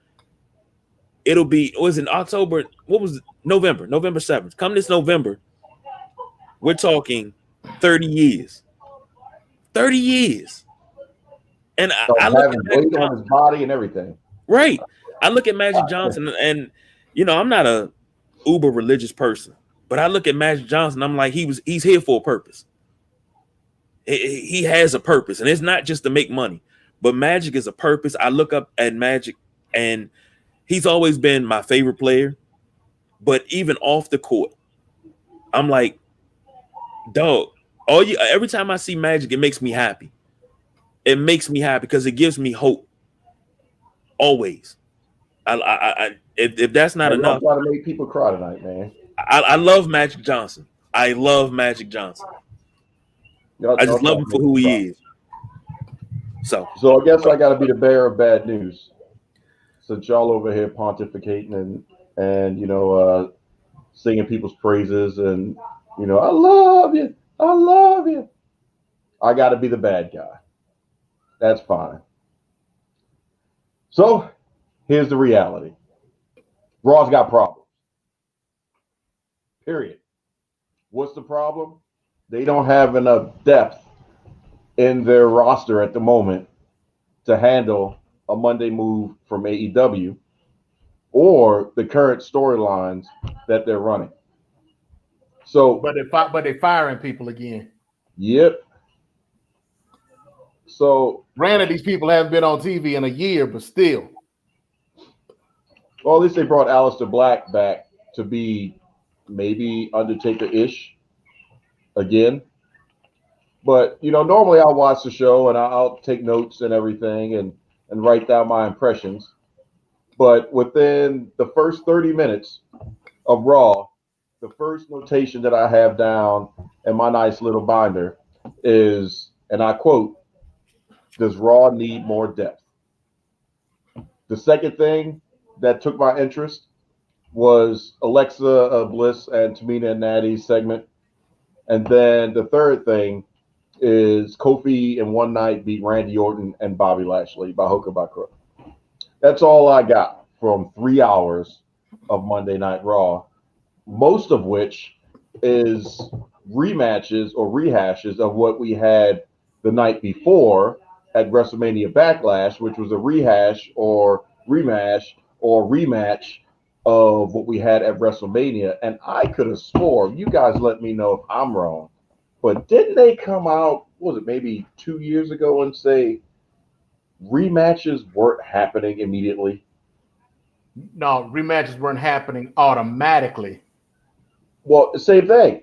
it'll be, was it October? What was it? November 7th. Come this November, we're talking 30 years. 30 years. And I look at weight on his body and everything. Right. I look at Magic Johnson and I'm not a uber religious person, but I look at Magic Johnson, I'm like, he's here for a purpose. He has a purpose, and it's not just to make money, but Magic is a purpose. I look up at Magic, and he's always been my favorite player, but even off the court, I'm like, dog, every time I see Magic, it makes me happy. It makes me happy because it gives me hope. Always. If that's not enough, I'm trying to make people cry tonight, man. I love Magic Johnson. I love Magic Johnson. I just love him for who he is. So I guess I got to be the bearer of bad news, since y'all over here pontificating and singing people's praises and I love you. I got to be the bad guy. That's fine. So here's the reality. Raw's got problems. Period. What's the problem? They don't have enough depth in their roster at the moment to handle a Monday move from AEW or the current storylines that they're running. So, but they're firing people again. Yep. So, granted, these people haven't been on TV in a year, but still. Well, at least they brought Aleister Black back to be maybe Undertaker-ish again. But, normally I'll watch the show and I'll take notes and everything and write down my impressions. But within the first 30 minutes of Raw, the first notation that I have down in my nice little binder is, and I quote, does Raw need more depth? The second thing that took my interest was Alexa Bliss and Tamina and Natty's segment. And then the third thing is Kofi in one night beat Randy Orton and Bobby Lashley by hook or by crook. That's all I got from 3 hours of Monday Night Raw, most of which is rematches or rehashes of what we had the night before at WrestleMania Backlash, which was a rehash or rematch of what we had at WrestleMania. And I could have swore, you guys let me know if I'm wrong, but didn't they come out, what was it, maybe 2 years ago and say rematches weren't happening immediately? No, rematches weren't happening automatically. Well, same thing,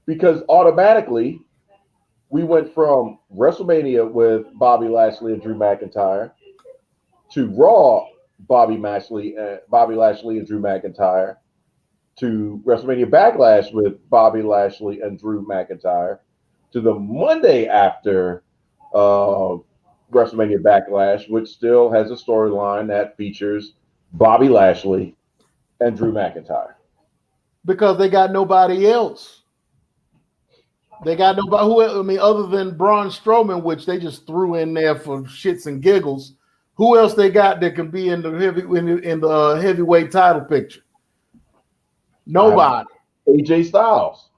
because automatically we went from WrestleMania with Bobby Lashley and Drew McIntyre to Raw Bobby Lashley and Drew McIntyre to WrestleMania Backlash with Bobby Lashley and Drew McIntyre to the Monday after WrestleMania Backlash, which still has a storyline that features Bobby Lashley and Drew McIntyre. Because they got nobody else. They got nobody who, I mean, other than Braun Strowman, which they just threw in there for shits and giggles. Who else they got that can be in the heavyweight title picture? Nobody. AJ Styles.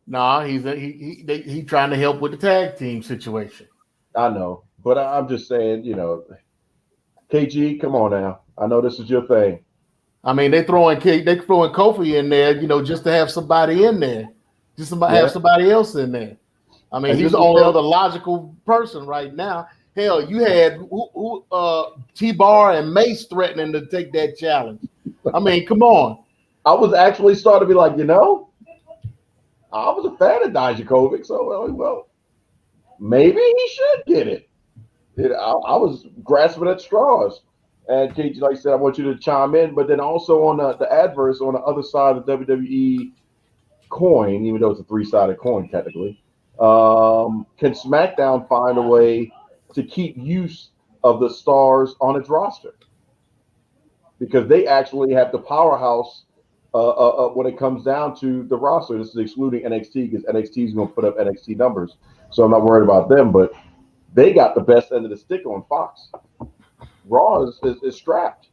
Nah, he trying to help with the tag team situation. I know, but I'm just saying, KG, come on now. I know this is your thing. I mean, they throwing Kofi in there, just to have somebody in there, have somebody else in there. I mean, he's the only other logical person right now. Hell, you had T-Bar and Mace threatening to take that challenge. I mean, come on. I was actually starting to be like, I was a fan of Dijakovic, so well, maybe he should get it. I was grasping at straws. And KG, like I said, I want you to chime in, but then also on the adverse on the other side of the WWE coin, even though it's a three-sided coin technically, can SmackDown find a way to keep use of the stars on its roster? Because they actually have the powerhouse when it comes down to the roster. This is excluding NXT because NXT is going to put up NXT numbers, so I'm not worried about them. But they got the best end of the stick on Fox. Raw is strapped.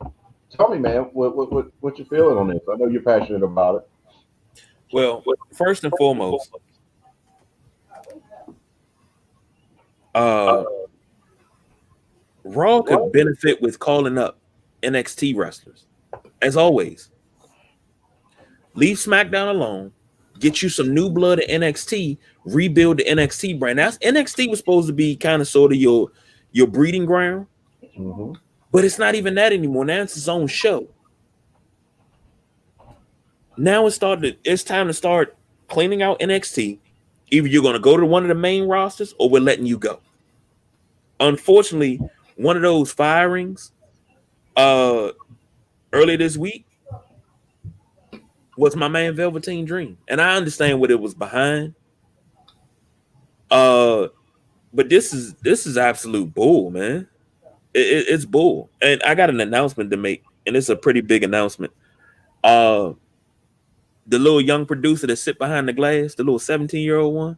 Tell me, man, what you feeling on this? I know you're passionate about it. Well, first and foremost, Raw could benefit with calling up NXT wrestlers, as always. Leave SmackDown alone. Get you some new blood at NXT. Rebuild the NXT brand. Now, NXT was supposed to be kind of sort of your breeding ground, but it's not even that anymore. Now it's its own show. Now it's time to start cleaning out NXT. Either you're going to go to one of the main rosters, or we're letting you go. Unfortunately, one of those firings earlier this week was my man Velveteen Dream, and I understand what it was behind. But this is absolute bull, man. It's bull, and I got an announcement to make, and it's a pretty big announcement. The little young producer that sit behind the glass, the little 17-year-old one,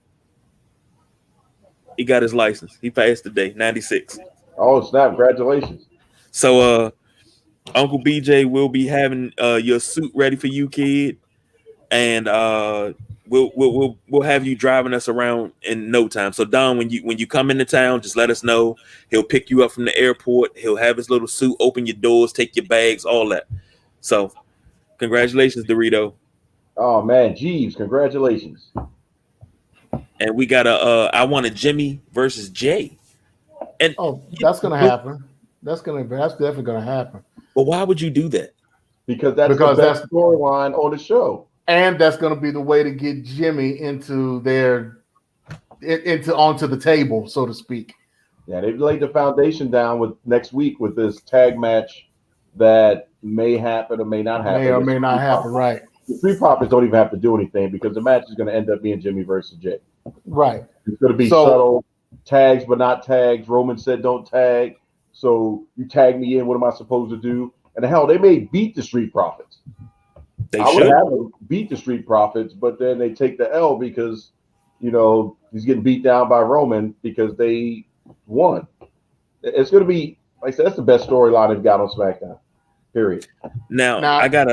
he got his license. He passed today, 96. Oh, snap! Congratulations. So, Uncle BJ will be having your suit ready for you, kid, and we'll have you driving us around in no time. So, Don, when you come into town, just let us know. He'll pick you up from the airport. He'll have his little suit, open your doors, take your bags, all that. So, congratulations, Dorito. Oh man, Jeeves, congratulations. And we got I want a Jimmy versus Jay. And that's gonna happen. That's definitely gonna happen. But why would you do that? Because that's the storyline on the show. And that's gonna be the way to get Jimmy onto the table, so to speak. Yeah, they've laid the foundation down with next week with this tag match that may happen or may not happen. May or may not happen, right. The Street Profits don't even have to do anything because the match is going to end up being Jimmy versus Jay. Right. It's going to be subtle tags, but not tags. Roman said don't tag. So you tag me in. What am I supposed to do? And hell, they may beat the Street Profits. I would have them beat the Street Profits, but then they take the L because, he's getting beat down by Roman because they won. It's going to be, like I said, that's the best storyline they've got on SmackDown. Period. Now I got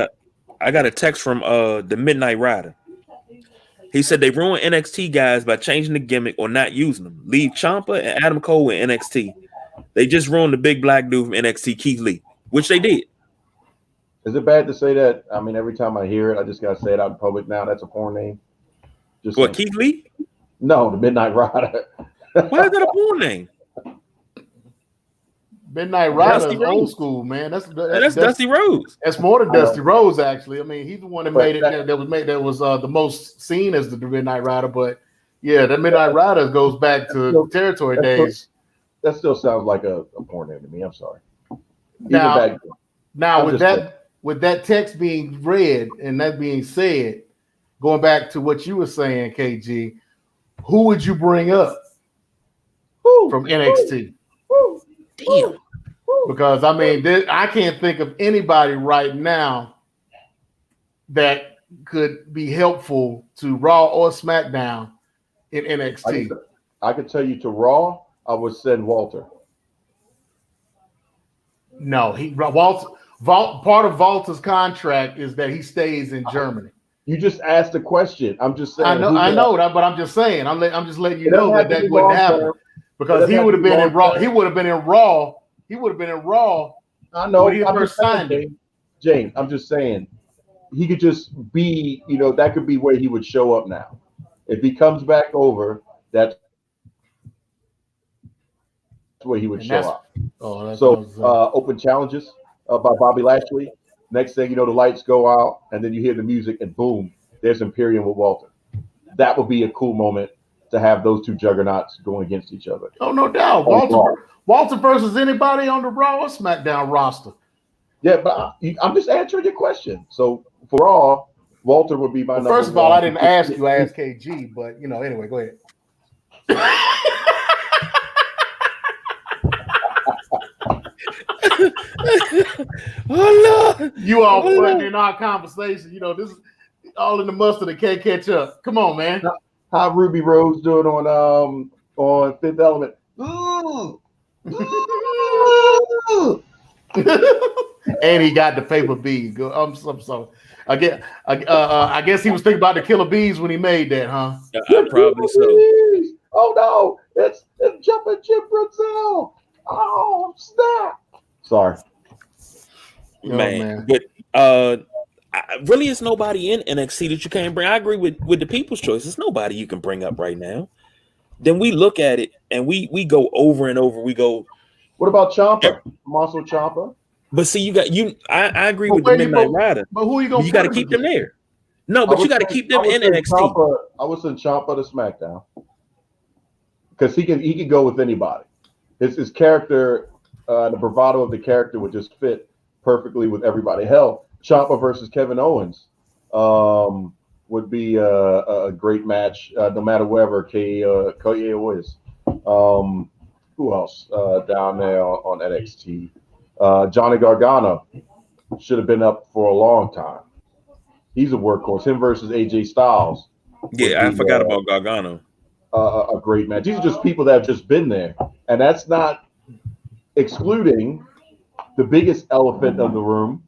a text from the Midnight Rider. He said they ruined NXT guys by changing the gimmick or not using them. Leave Ciampa and Adam Cole in NXT. They just ruined the big black dude from NXT, Keith Lee, which they did. Is it bad to say that? I mean, every time I hear it, I just got to say it out in public now. That's a porn name. Just what, Keith Lee? No, the Midnight Rider. Why is that a porn name? Midnight Rider is old school, man. That's Dusty Rhodes. That's more than Dusty Rhodes, actually. I mean, he's the one that made it. That was the most seen as the Midnight Rider. But yeah, the Midnight Rider goes back to territory days. That still sounds like a porn name to me. I'm sorry. Now with that text being read and that being said, going back to what you were saying, KG, who would you bring up from NXT? Damn. Because I mean, I can't think of anybody right now that could be helpful to Raw or SmackDown in NXT. I could tell you to Raw, I would send Walter. No, part of Walter's contract is that he stays in Germany. You just asked a question. I'm just saying. I know that, but I'm just saying. I'm just letting you know that wouldn't happen because he would have been in Raw. He would have been in Raw. He would have been in Raw. I know. When he first signed it. James, I'm just saying. He could just be. That could be where he would show up now. If he comes back over, that's where he would show up. Open challenges by Bobby Lashley. Next thing you know, the lights go out, and then you hear the music, and boom, there's Imperium with Walter. That would be a cool moment to have those two juggernauts going against each other. Oh, no doubt. Walter versus anybody on the Raw or SmackDown roster. Yeah, but I'm just answering your question. So for Raw, Walter would be my number first of all, I didn't ask you. I asked KG, but anyway, go ahead. Oh Lord! You all putting in our conversation. This is all in the mustard that can't catch up. Come on, man. How Ruby Rose doing on Fifth Element? And he got the paper bead. I'm sorry. I guess he was thinking about the killer bees when he made that, huh? Probably so. Oh no! It's Jumping Jim Brazil. Oh snap! Sorry. Man. But really, it's nobody in NXT that you can't bring. I agree with the people's choice. It's nobody you can bring up right now. Then we look at it and we go over and over. We go, what about Ciampa? Muscle Ciampa? But see, I agree with the Midnight Rider. But who are you going to You got to keep them there. No, but you got to keep them in NXT. I would send Ciampa to SmackDown because he can go with anybody. His character, the bravado of the character would just fit perfectly with everybody. Hell, Ciampa versus Kevin Owens would be a great match, no matter wherever KO is. Who else down there on NXT? Johnny Gargano should have been up for a long time. He's a workhorse. Him versus AJ Styles. Yeah, I forgot about Gargano. A great match. These are just people that have just been there, and that's not excluding the biggest elephant of the room,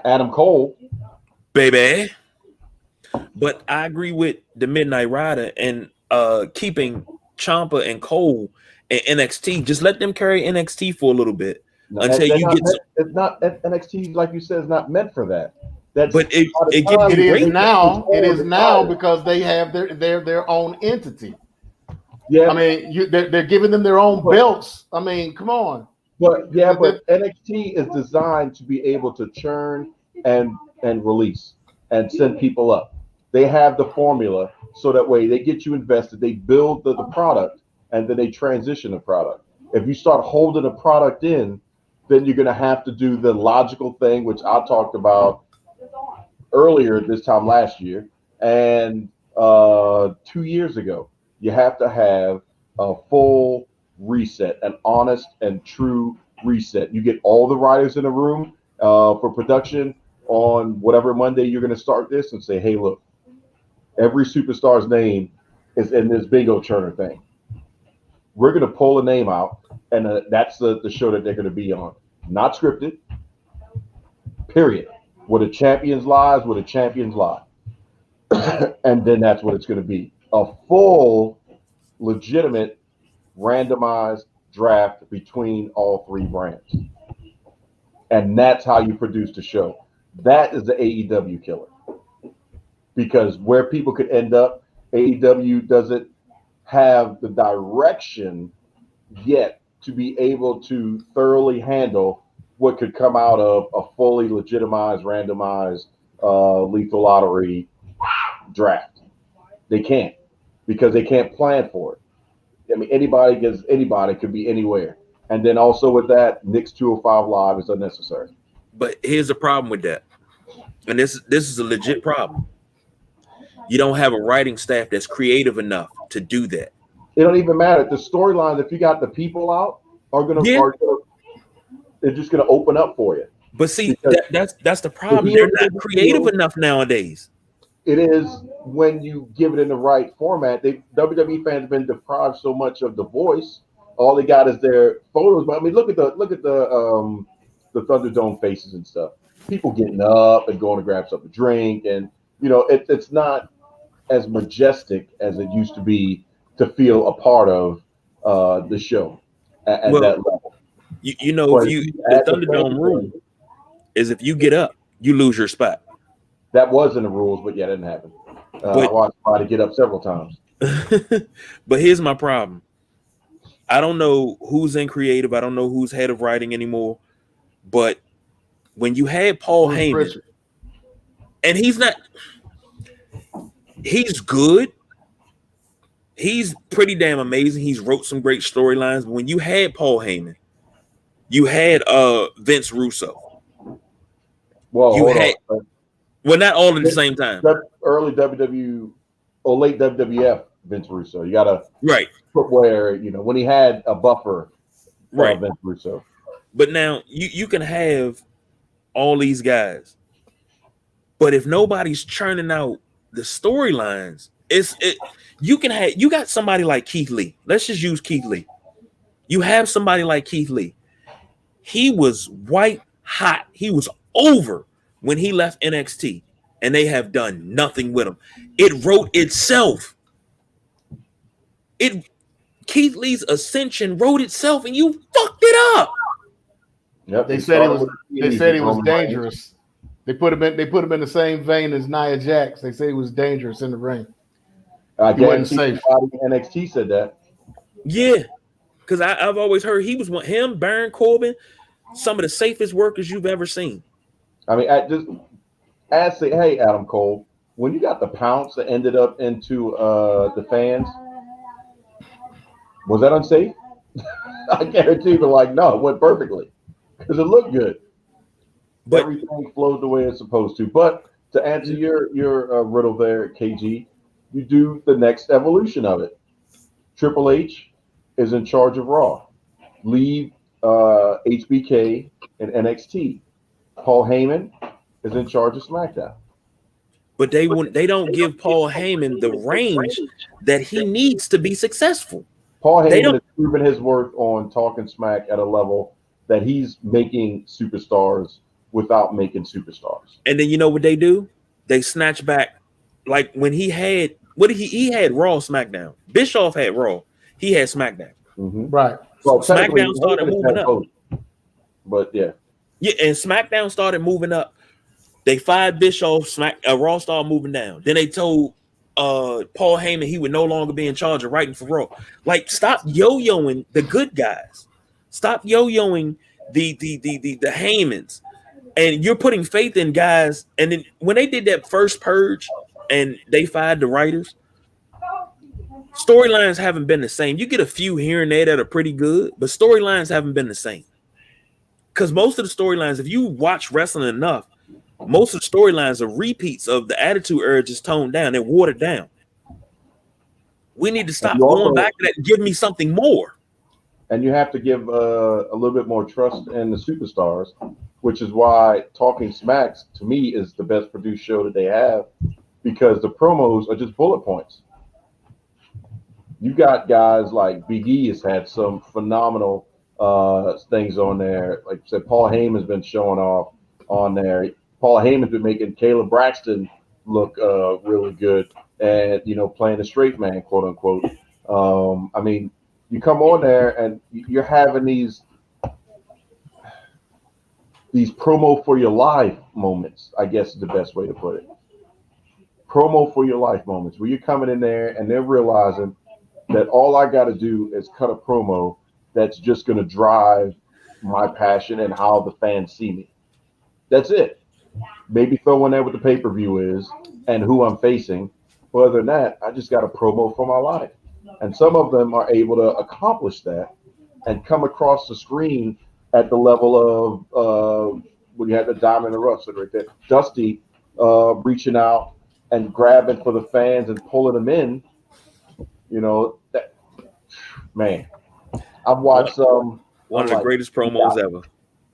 Adam Cole, baby. But I agree with the Midnight Rider and keeping Ciampa and Cole in NXT. Just let them carry NXT for a little bit until you get. It's not NXT, like you said, is not meant for that. It is now. It is now because they have their own entity. Yeah, I mean, they're giving them their own belts. I mean, come on. But NXT is designed to be able to churn and release and send people up. They have the formula so that way they get you invested. They build the product and then they transition the product. If you start holding a product in, then you're going to have to do the logical thing, which I talked about earlier this time last year and 2 years ago. You have to have a full reset, an honest and true reset. You get all the writers in a room for production on whatever Monday you're going to start this and say, hey, look, every superstar's name is in this bingo Turner thing. We're going to pull a name out, and that's the show that they're going to be on. Not scripted, period. Where the champions lies, where the champions lie. And then that's what it's going to be. A full, legitimate, randomized draft between all three brands. And that's how you produce the show. That is the AEW killer. Because where people could end up, AEW doesn't have the direction yet to be able to thoroughly handle what could come out of a fully legitimized, randomized, lethal lottery draft. They can't, because they can't plan for it. I mean, anybody gets anybody, could be anywhere. And then also with that, Nick's 205 Live is unnecessary. But here's the problem with that. And this is a legit problem. You don't have a writing staff that's creative enough to do that. It don't even matter. The storylines, if you got the people out, they're just gonna open up for you. But see, that's the problem. They're not creative enough nowadays. It is when you give it in the right format. WWE fans have been deprived so much of the voice. All they got is their photos. But I mean, look at the Thunderdome faces and stuff. People getting up and going to grab something to drink, and it's not as majestic as it used to be to feel a part of the show at that level. The Thunderdome rule is if you get up, you lose your spot. That was in the rules, but yeah, it didn't happen. I watched somebody get up several times. But here's my problem. I don't know who's in creative. I don't know who's head of writing anymore. But when you had Paul Heyman, and he's good. He's pretty damn amazing. He's wrote some great storylines. But when you had Paul Heyman, you had Vince Russo. Well, not all at the same time. Early WWE or late WWF Vince Russo. You got to footwear, when he had a buffer, Vince Russo. But now you can have all these guys, but if nobody's churning out the storylines, you got somebody like Keith Lee. Let's just use Keith Lee. You have somebody like Keith Lee. He was white hot. He was over when he left NXT, and they have done nothing with him. It wrote itself. Keith Lee's ascension wrote itself, and you fucked it up. Yep, they said he was dangerous. They put him in the same vein as Nia Jax. They say he was dangerous in the ring. He wasn't safe. NXT said that. Yeah, because I've always heard he was him, Baron Corbin, some of the safest workers you've ever seen. I mean, hey, Adam Cole, when you got the pounce that ended up into the fans, was that unsafe? I guarantee you, no, it went perfectly because it looked good. But everything flowed the way it's supposed to. But to answer your riddle there, KG, you do the next evolution of it. Triple H is in charge of Raw. Leave HBK and NXT. Paul Heyman is in charge of SmackDown. But they don't give Paul Heyman the range that he needs to be successful. Paul Heyman has proven his worth on talking smack at a level that he's making superstars without making superstars. And then you know what they do? They snatch back, like when he had Raw, SmackDown. Bischoff had Raw. He had SmackDown. Mm-hmm. Right. Well, SmackDown started moving up. But yeah. Yeah, and SmackDown started moving up. They fired Bischoff. Raw started moving down. Then they told Paul Heyman he would no longer be in charge of writing for Raw. Like, stop yo-yoing the good guys. Stop yo-yoing the Heymans. And you're putting faith in guys. And then when they did that first purge and they fired the writers, storylines haven't been the same. You get a few here and there that are pretty good, but storylines haven't been the same. Because most of the storylines, if you watch wrestling enough, most of the storylines are repeats of the Attitude Era just toned down. They're watered down. We need to stop going back to that and give me something more. And you have to give a little bit more trust in the superstars, which is why Talking Smacks, to me, is the best produced show that they have, because the promos are just bullet points. You got guys like Big E has had some phenomenal things on there. Like I said, Paul Heyman's been showing off on there. Paul Heyman's been making Caleb Braxton look really good, and playing the straight man, quote unquote. I mean, you come on there and you're having these promo for your life moments, I guess is the best way to put it. Promo for your life moments where you're coming in there and they're realizing that all I got to do is cut a promo that's just going to drive my passion and how the fans see me. That's it. Maybe throw in there what the pay-per-view is and who I'm facing. But other than that, I just got a promo for my life. And some of them are able to accomplish that and come across the screen at the level of when you had the Diamond in the Rough right there. Dusty reaching out and grabbing for the fans and pulling them in. That, man, I've watched one of the greatest promos ever.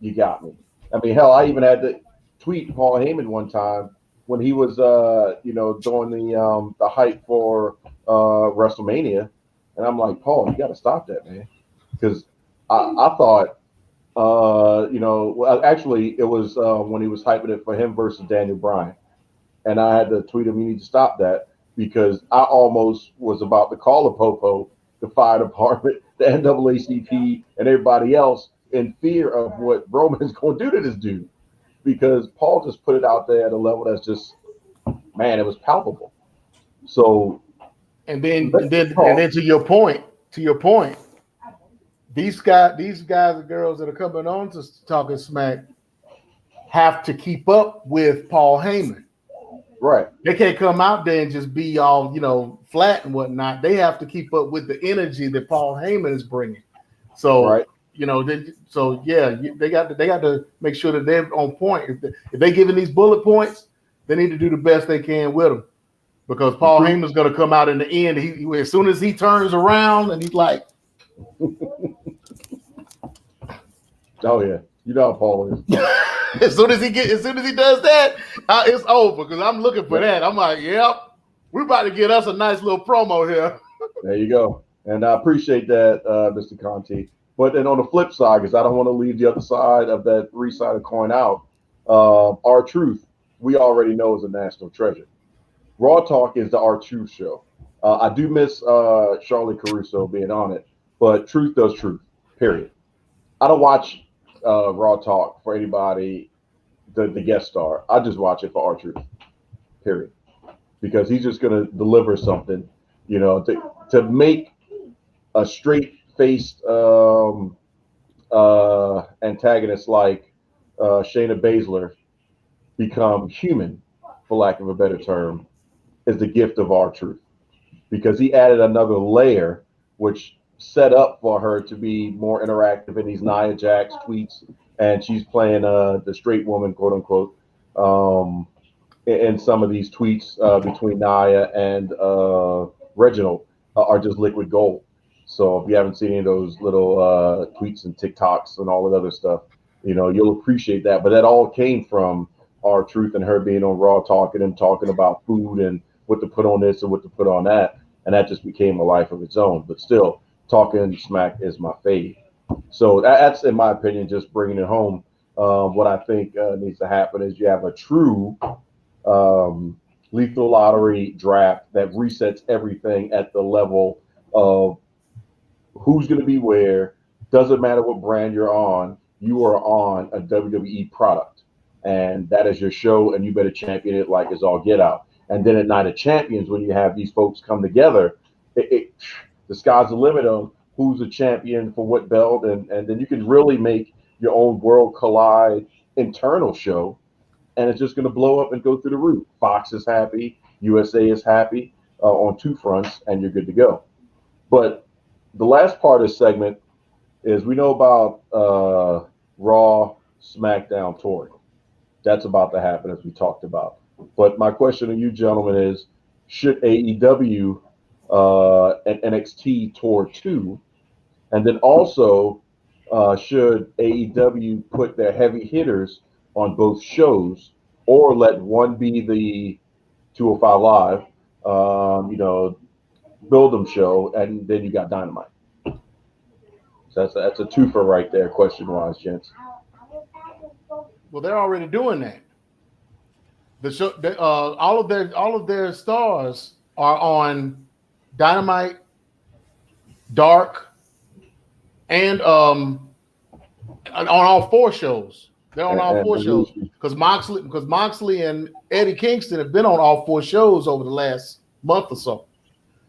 You got me. I mean, hell, I even had to tweet Paul Heyman one time when he was, doing the hype for WrestleMania, and I'm like, Paul, you got to stop that, man, because I thought, actually, it was when he was hyping it for him versus Daniel Bryan, and I had to tweet him, you need to stop that, because I almost was about to call the Popo, the fire department, the NAACP, and everybody else in fear of what Roman's going to do to this dude, because Paul just put it out there at a level that's just, man, it was palpable. So, and then to your point, these guys and girls that are coming on to Talking Smack have to keep up with Paul Heyman. Right. They can't come out there and just be all, flat and whatnot. They have to keep up with the energy that Paul Heyman is bringing. So, right. They got to make sure that they're on point. If they're giving these bullet points, they need to do the best they can with them, because Paul Heyman's going to come out in the end. He as soon as he turns around and he's like, oh yeah, you know how Paul is. as soon as he does that, it's over, because I'm looking for that. I'm like, yep, we're about to get us a nice little promo here. There you go, and I appreciate that, Mr. Conti. But then on the flip side, because I don't want to leave the other side of that three-sided coin out, R-Truth, we already know, is a national treasure. Raw Talk is the R-Truth show. I do miss Charlie Caruso being on it, but Truth does Truth, period. I don't watch Raw Talk for anybody, the guest star. I just watch it for R-Truth, period. Because he's just going to deliver something, to make a straight-faced antagonist like Shayna Baszler become human, for lack of a better term, is the gift of R-Truth. Because he added another layer, which set up for her to be more interactive in these Nia Jax tweets, and she's playing the straight woman, quote unquote, in some of these tweets between Nia and Reginald are just liquid gold. So if you haven't seen any of those little tweets and TikToks and all that other stuff, you'll appreciate that. But that all came from R-Truth and her being on Raw Talking and talking about food and what to put on this and what to put on that. And that just became a life of its own. But still, Talking Smack is my fave. So that's, in my opinion, just bringing it home. What I think needs to happen is you have a true lethal lottery draft that resets everything at the level of who's going to be where. Doesn't matter what brand you're on. You are on a WWE product. And that is your show, and you better champion it like it's all get out. And then at Night of Champions, when you have these folks come together, the sky's the limit on who's a champion for what belt, and then you can really make your own World Collide internal show, and it's just going to blow up and go through the roof. Fox is happy, USA is happy on two fronts, and you're good to go. But the last part of the segment is we know about Raw, SmackDown touring. That's about to happen, as we talked about. But my question to you, gentlemen, is should AEW and NXT tour too? And then also, should AEW put their heavy hitters on both shows, or let one be the 205 Live, Build 'em show, and then you got Dynamite. So that's a twofer right there, question-wise, gents. Well, they're already doing that. The show, all of their stars are on Dynamite, Dark, and on all 4 shows. They're on all 4 shows because Moxley and Eddie Kingston have been on all 4 shows over the last month or so.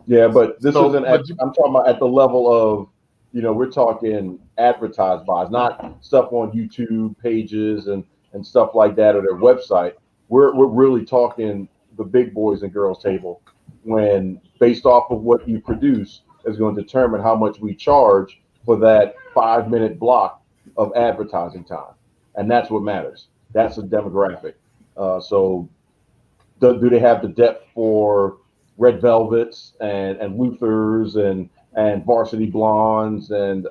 Yeah, but this isn't. I'm talking about at the level of, we're talking advertised buys, not stuff on YouTube pages and stuff like that, or their website. We're really talking the big boys and girls table, when based off of what you produce is going to determine how much we charge for that 5-minute block of advertising time, and that's what matters. That's a demographic. So, do they have the depth for Red Velvets and Luthers and Varsity Blondes and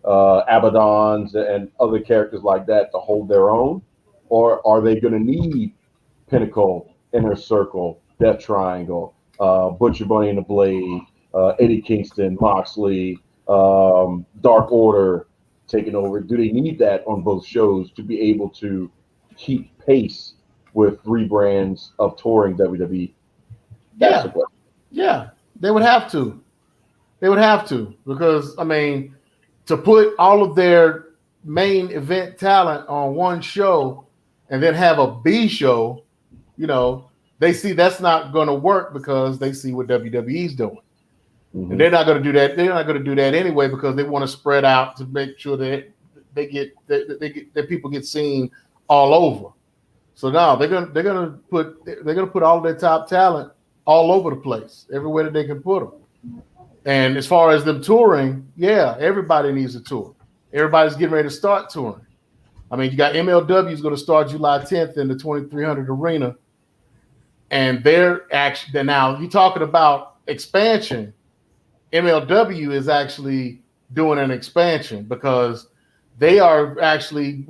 Abaddons and other characters like that to hold their own? Or are they going to need Pinnacle, Inner Circle, Death Triangle, Butcher Bunny and the Blade, Eddie Kingston, Moxley, Dark Order taking over? Do they need that on both shows to be able to keep pace with 3 brands of touring WWE? That's the question. Yeah, they would have to. They would have to, because, to put all of their main event talent on one show and then have a B show, they see that's not going to work because they see what WWE's doing. Mm-hmm. And they're not going to do that. They're not going to do that anyway because they want to spread out to make sure that that people get seen all over. So now they're gonna put all of their top talent all over the place, everywhere that they can put them. And as far as them touring, yeah, everybody needs a tour. Everybody's getting ready to start touring. You got MLW is going to start July 10th in the 2300 Arena. And they're actually, now you're talking about expansion. MLW is actually doing an expansion because they are actually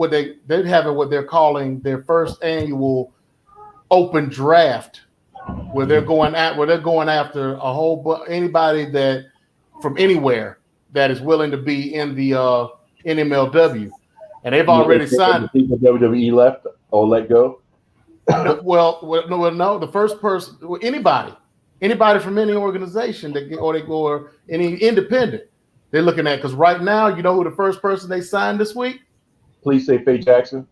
they're having what they're calling their first annual open draft, where they're going after a whole anybody that from anywhere that is willing to be in the in MLW, and they've already signed. People WWE left or let go. No. The first person, anybody from any organization or any independent, they're looking at, because right now, you know who the first person they signed this week? Please say Faye Jackson.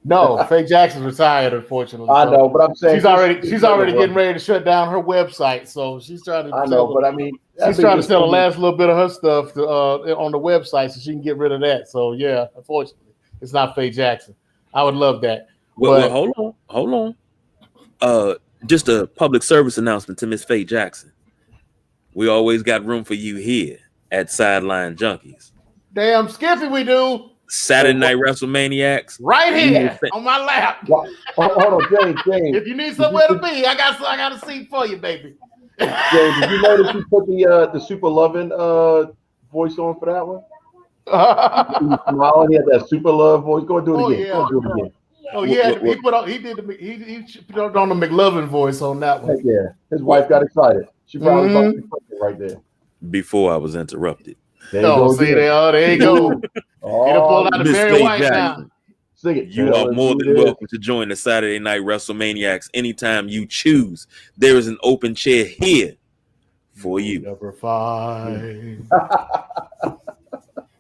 No, Faye Jackson's retired, unfortunately. I know, but I'm saying she's already getting ready to shut down her website. So she's trying to. I know, but she's trying to sell the last little bit of her stuff on the website so she can get rid of that. So yeah, unfortunately, it's not Faye Jackson. I would love that. Well, hold on. Just a public service announcement to Miss Faye Jackson. We always got room for you here at Sideline Junkies. Damn Skippy, we do. Saturday Night Wrestlemaniacs. Right here on my lap. Hold on, James. If you need somewhere to be, I got a seat for you, baby. James, did you notice you put the Super Lovin' voice on for that one? He had that Super Love voice. Go and do it again. Yeah. Do it again. He put on the McLovin voice on that one. Yeah, his wife got excited. She probably about to be pregnant right there. Before I was interrupted. There you go. Oh, out Miss Barry Faye White Jackson. now. Sing it. You are more than welcome to join the Saturday Night Wrestlemaniacs anytime you choose. There is an open chair here for you. Never find.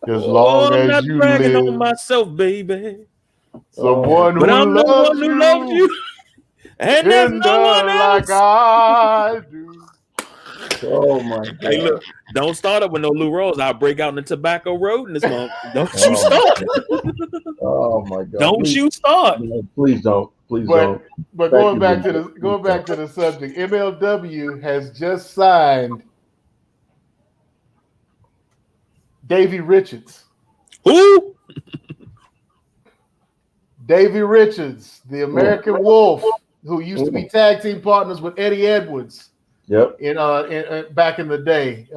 As long I'm as not you bragging live, on myself, baby. someone But I'm the loves one who loves you. And there's no one else. like I do. Oh my God. Hey, look, don't start up with no Lou Rose. I'll break out in the tobacco road in this month. Don't you start. Oh my God. Don't you start. Please don't. Please don't. But going back to the subject, MLW has just signed Davey Richards. Who? Davey Richards, the American Wolf, who used to be tag team partners with Eddie Edwards. Yep. In back in the day,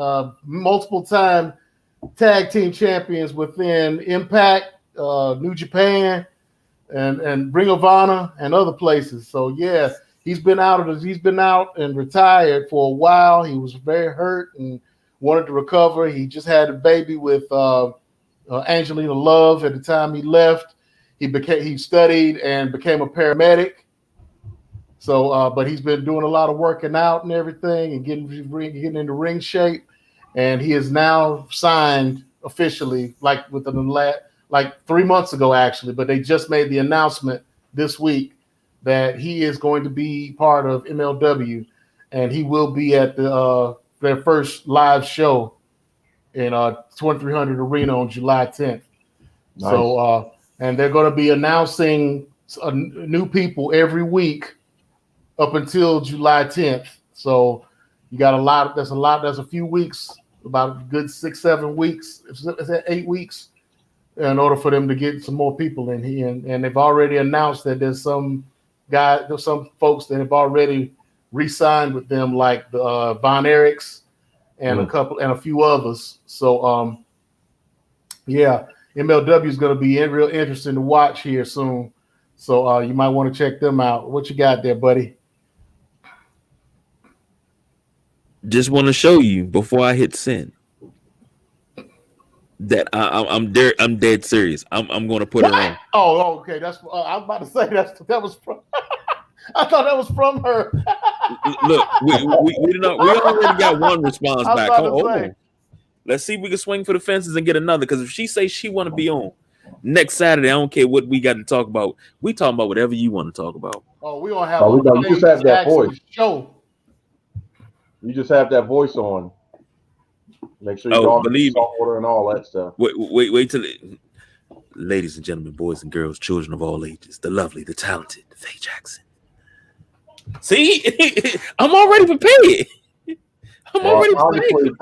multiple time tag team champions within Impact, New Japan, and Ring of Honor and other places. So yeah, he's been out and retired for a while. He was very hurt and wanted to recover. He just had a baby with Angelina Love at the time he left. He studied and became a paramedic. So, but he's been doing a lot of working out and everything and getting into ring shape. And he is now signed officially, like 3 months ago, actually. But they just made the announcement this week that he is going to be part of MLW, and he will be at their first live show in 2300 Arena on July 10th. Nice. So, and they're going to be announcing new people every week up until July 10th. So you got a lot. There's a few weeks, about a good 6-7 weeks. Is that 8 weeks? In order for them to get some more people in here, and they've already announced that there's some folks that have already re-signed with them, like the Von Erichs and a few others. So yeah, MLW is going to be real interesting to watch here soon. So you might want to check them out. What you got there, buddy? Just want to show you before I hit send that I'm dead serious. I'm going to put her on. Oh, okay. That's I was about to say that was from. I thought that was from her. Look, we already got one response back. Oh, let's see if we can swing for the fences and get another. Because if she says she want to be on next Saturday, I don't care what we got to talk about. We talking about whatever you want to talk about. Oh, we gonna have. You just have that voice. Show. You just have that voice on. Make sure you all believe salt water and all that stuff. Wait till ladies and gentlemen, boys and girls, children of all ages, the lovely, the talented Faye Jackson. See, I'm already prepared.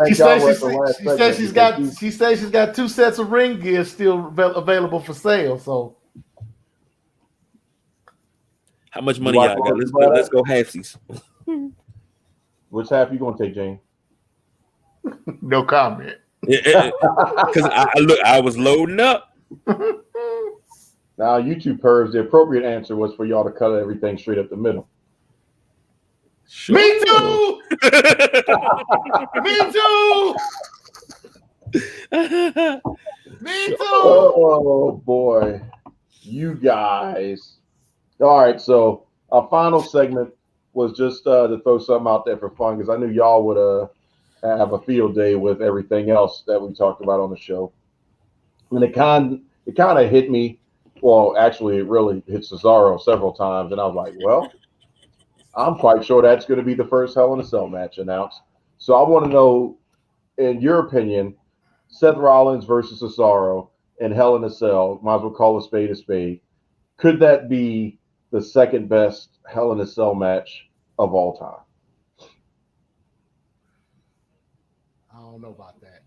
She says she's got 2 sets of ring gear still available for sale. So, how much money y'all got? Let's go halfsies. Which half you gonna take, Jane? No comment. Because I was loading up. Now, you two pervs, the appropriate answer was for y'all to cut everything straight up the middle. Sure. Me too. Me too. Me too. Oh boy, you guys. All right, so our final segment was just to throw something out there for fun because I knew y'all would have a field day with everything else that we talked about on the show. And it kind of hit me. Well, actually, it really hit Cesaro several times, and I was like, well, I'm quite sure that's going to be the first Hell in a Cell match announced. So I want to know, in your opinion, Seth Rollins versus Cesaro in Hell in a Cell, might as well call a spade, could that be the second best Hell in a Cell match of all time? I don't know about that.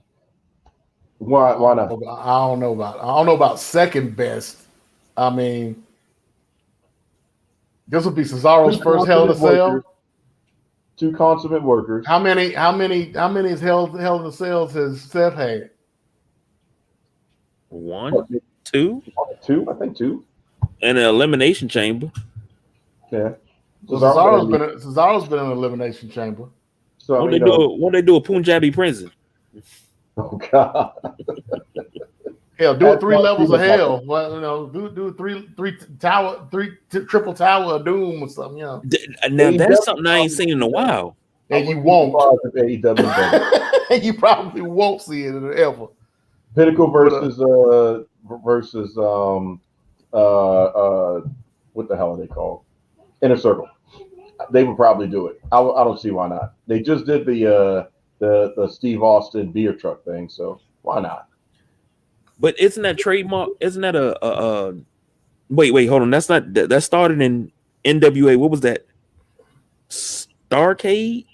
Why not? I don't know about second best. I mean, this will be Cesaro's first Hell in a Cell. 2 consummate workers. How many Hell in a Cells has Seth had? 1, 2? 2, I think 2. And an elimination chamber. Yeah. Cesaro's been in an elimination chamber. So won't they do a Punjabi prison? Oh God. Hell, do it 3 levels of hell. Well, do triple tower of doom or something. Now that's something I ain't seen in a while. And you won't. And you probably won't see it ever. Pinnacle versus what the hell are they called? Inner Circle. They would probably do it. I don't see why not. They just did the Steve Austin beer truck thing, so why not? But isn't that trademark? Isn't that a wait, hold on. That's not that started in NWA. What was that? Starcade?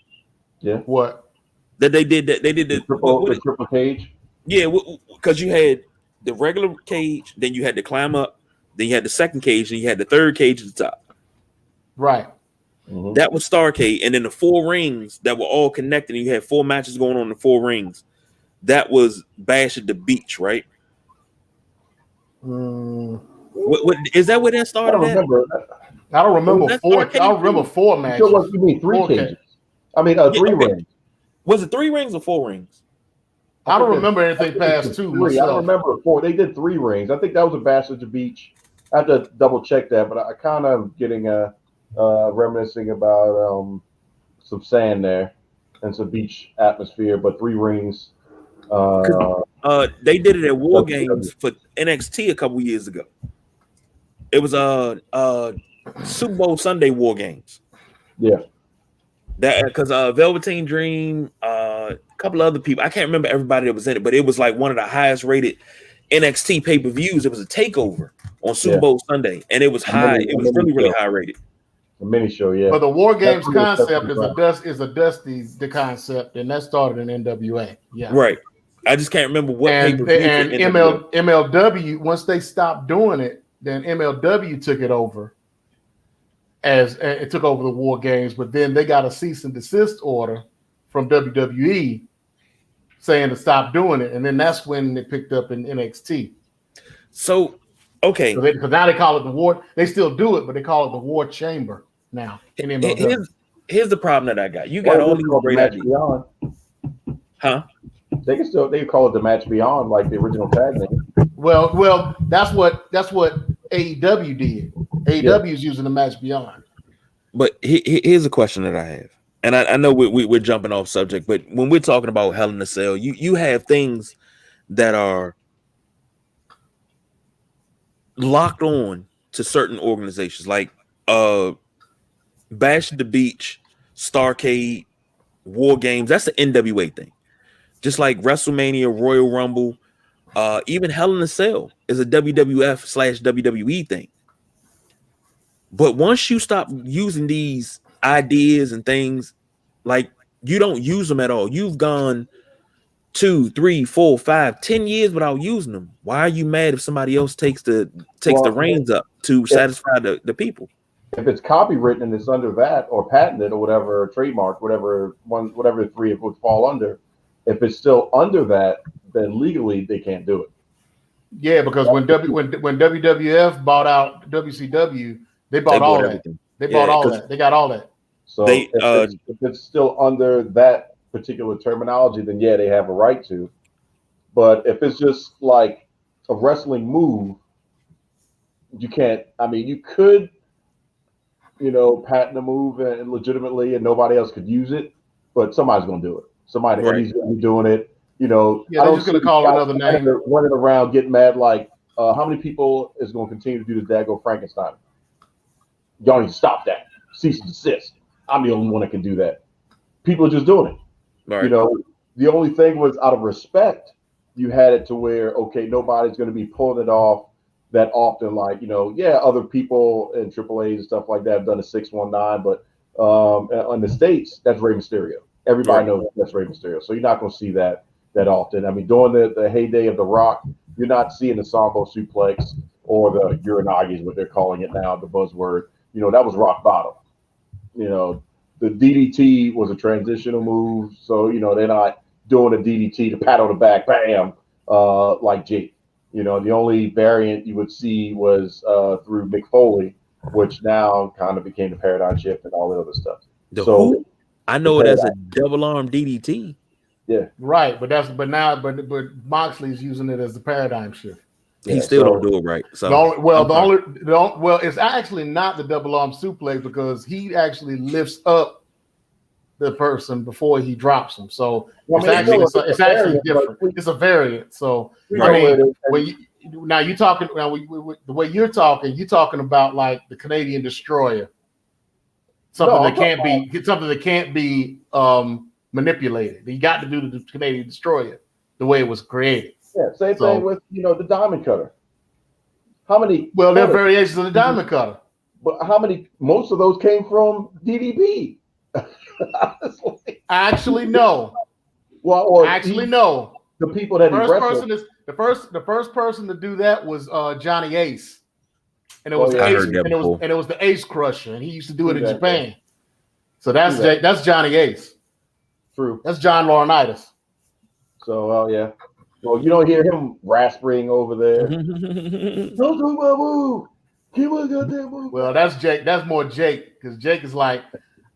Yeah. What? That they did the triple cage? Yeah, because you had the regular cage, then you had to climb up, then you had the second cage, and you had the third cage at the top. Right. Mm-hmm. That was Starcade, and then the 4 rings that were all connected, and you had 4 matches going on in the 4 rings. That was Bash at the Beach, right? What is that? Where that started? I don't remember. I don't remember 4 matches. So what you mean 3 cages? I mean 3 rings. Was it 3 rings or 4 rings? I don't remember anything past 2 myself. I don't remember 4. They did 3 rings. I think that was a Bastard of Beach. I have to double check that, but I kind of getting reminiscing about some sand there and some beach atmosphere, but 3 rings. They did it at War Games for NXT a couple years ago. It was Super Bowl Sunday War Games. Yeah. That because Velveteen Dream, a couple of other people, I can't remember everybody that was in it, but it was like one of the highest rated NXT pay-per-views. It was a takeover on Super Bowl Sunday, and it was high. It was really high rated. A mini show, yeah. But the War Games concept is a Dusty concept, and that started in NWA. Yeah, right. I just can't remember what pay-per-view. And MLW, once they stopped doing it, then MLW took it over. As it took over the War Games, but then they got a cease and desist order from WWE saying to stop doing it, and then that's when it picked up in NXT. So, okay, because now they call it the War. They still do it, but they call it the War Chamber now. Here's the problem that I got. You got all these great ideas, huh? They call it the Match Beyond, like the original tag name. Well, that's what AEW did. AEW is using the Match Beyond. But here's a question that I have, and I know we're jumping off subject, but when we're talking about Hell in a Cell, you have things that are locked on to certain organizations, like Bash at the Beach, Starrcade, War Games. That's the NWA thing. Just like WrestleMania, Royal Rumble, even Hell in a Cell is a WWF/WWE thing. But once you stop using these ideas and things, like you don't use them at all. You've gone 2, 3, 4, 5, 10 years without using them. Why are you mad if somebody else takes the reins up to satisfy the people? If it's copywritten and it's under that or patented or whatever, trademark, whatever the 3 it would fall under, if it's still under that, then legally they can't do it. Yeah, because when WWF bought out WCW, they bought all that. They bought all that. They got all that. So if it's still under that particular terminology, then yeah, they have a right to. But if it's just like a wrestling move, you can't. I mean, you could, patent a move and legitimately, and nobody else could use it, but somebody's going to do it. Somebody's going to be doing it. Yeah, they're just going to call it another name. Running around getting mad like, how many people is going to continue to do the Dago Frankenstein? Y'all need to stop that. Cease and desist. I'm the only one that can do that. People are just doing it. Right. The only thing was out of respect, you had it to where, okay, nobody's going to be pulling it off that often. Like, other people in AAA and stuff like that have done a 619, but on the States, that's Rey Mysterio. Everybody knows that's Rey Mysterio. So you're not going to see that often. I mean, during the heyday of The Rock, you're not seeing the Sambo suplex or the Uranagi is what they're calling it now, the buzzword. That was rock bottom. The DDT was a transitional move. So, they're not doing a DDT to pat on the back, bam, like Jake. The only variant you would see was through Mick Foley, which now kind of became the paradigm shift and all the other stuff. I know it as a double arm DDT. Yeah. Right. But Moxley's using it as the paradigm shift. He still don't do it right. So it's actually not the double arm suplex because he actually lifts up the person before he drops him. So it's actually different. It's a variant. So the way you're talking about like the Canadian Destroyer, something that can't be manipulated. You got to do the Canadian Destroyer the way it was created. Yeah, same thing with the Diamond Cutter. How many? Well, there are variations of the Diamond Cutter, but how many? Most of those came from DDP. Actually, no. Well, no. The people that the first person to do that was Johnny Ace, and it was the Ace Crusher, and he used to do it in Japan. So that's Johnny Ace. True. That's John Laurinaitis. So, yeah. Well, you don't hear him rasping over there. Don't do my move. Keep on got that move. Well, that's Jake. That's more Jake, because Jake is like,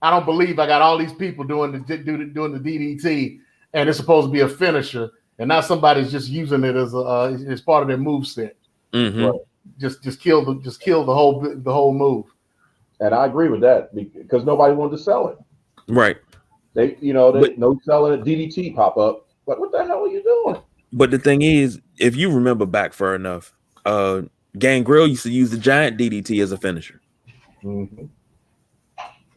I don't believe I got all these people doing the DDT, and it's supposed to be a finisher, and now somebody's just using it as part of their moveset. Right. Just kill the whole move. And I agree with that because nobody wanted to sell it. Right. They no selling a DDT pop up. Like, what the hell are you doing? But the thing is, if you remember back far enough, Gangrel used to use the giant DDT as a finisher. Mm-hmm.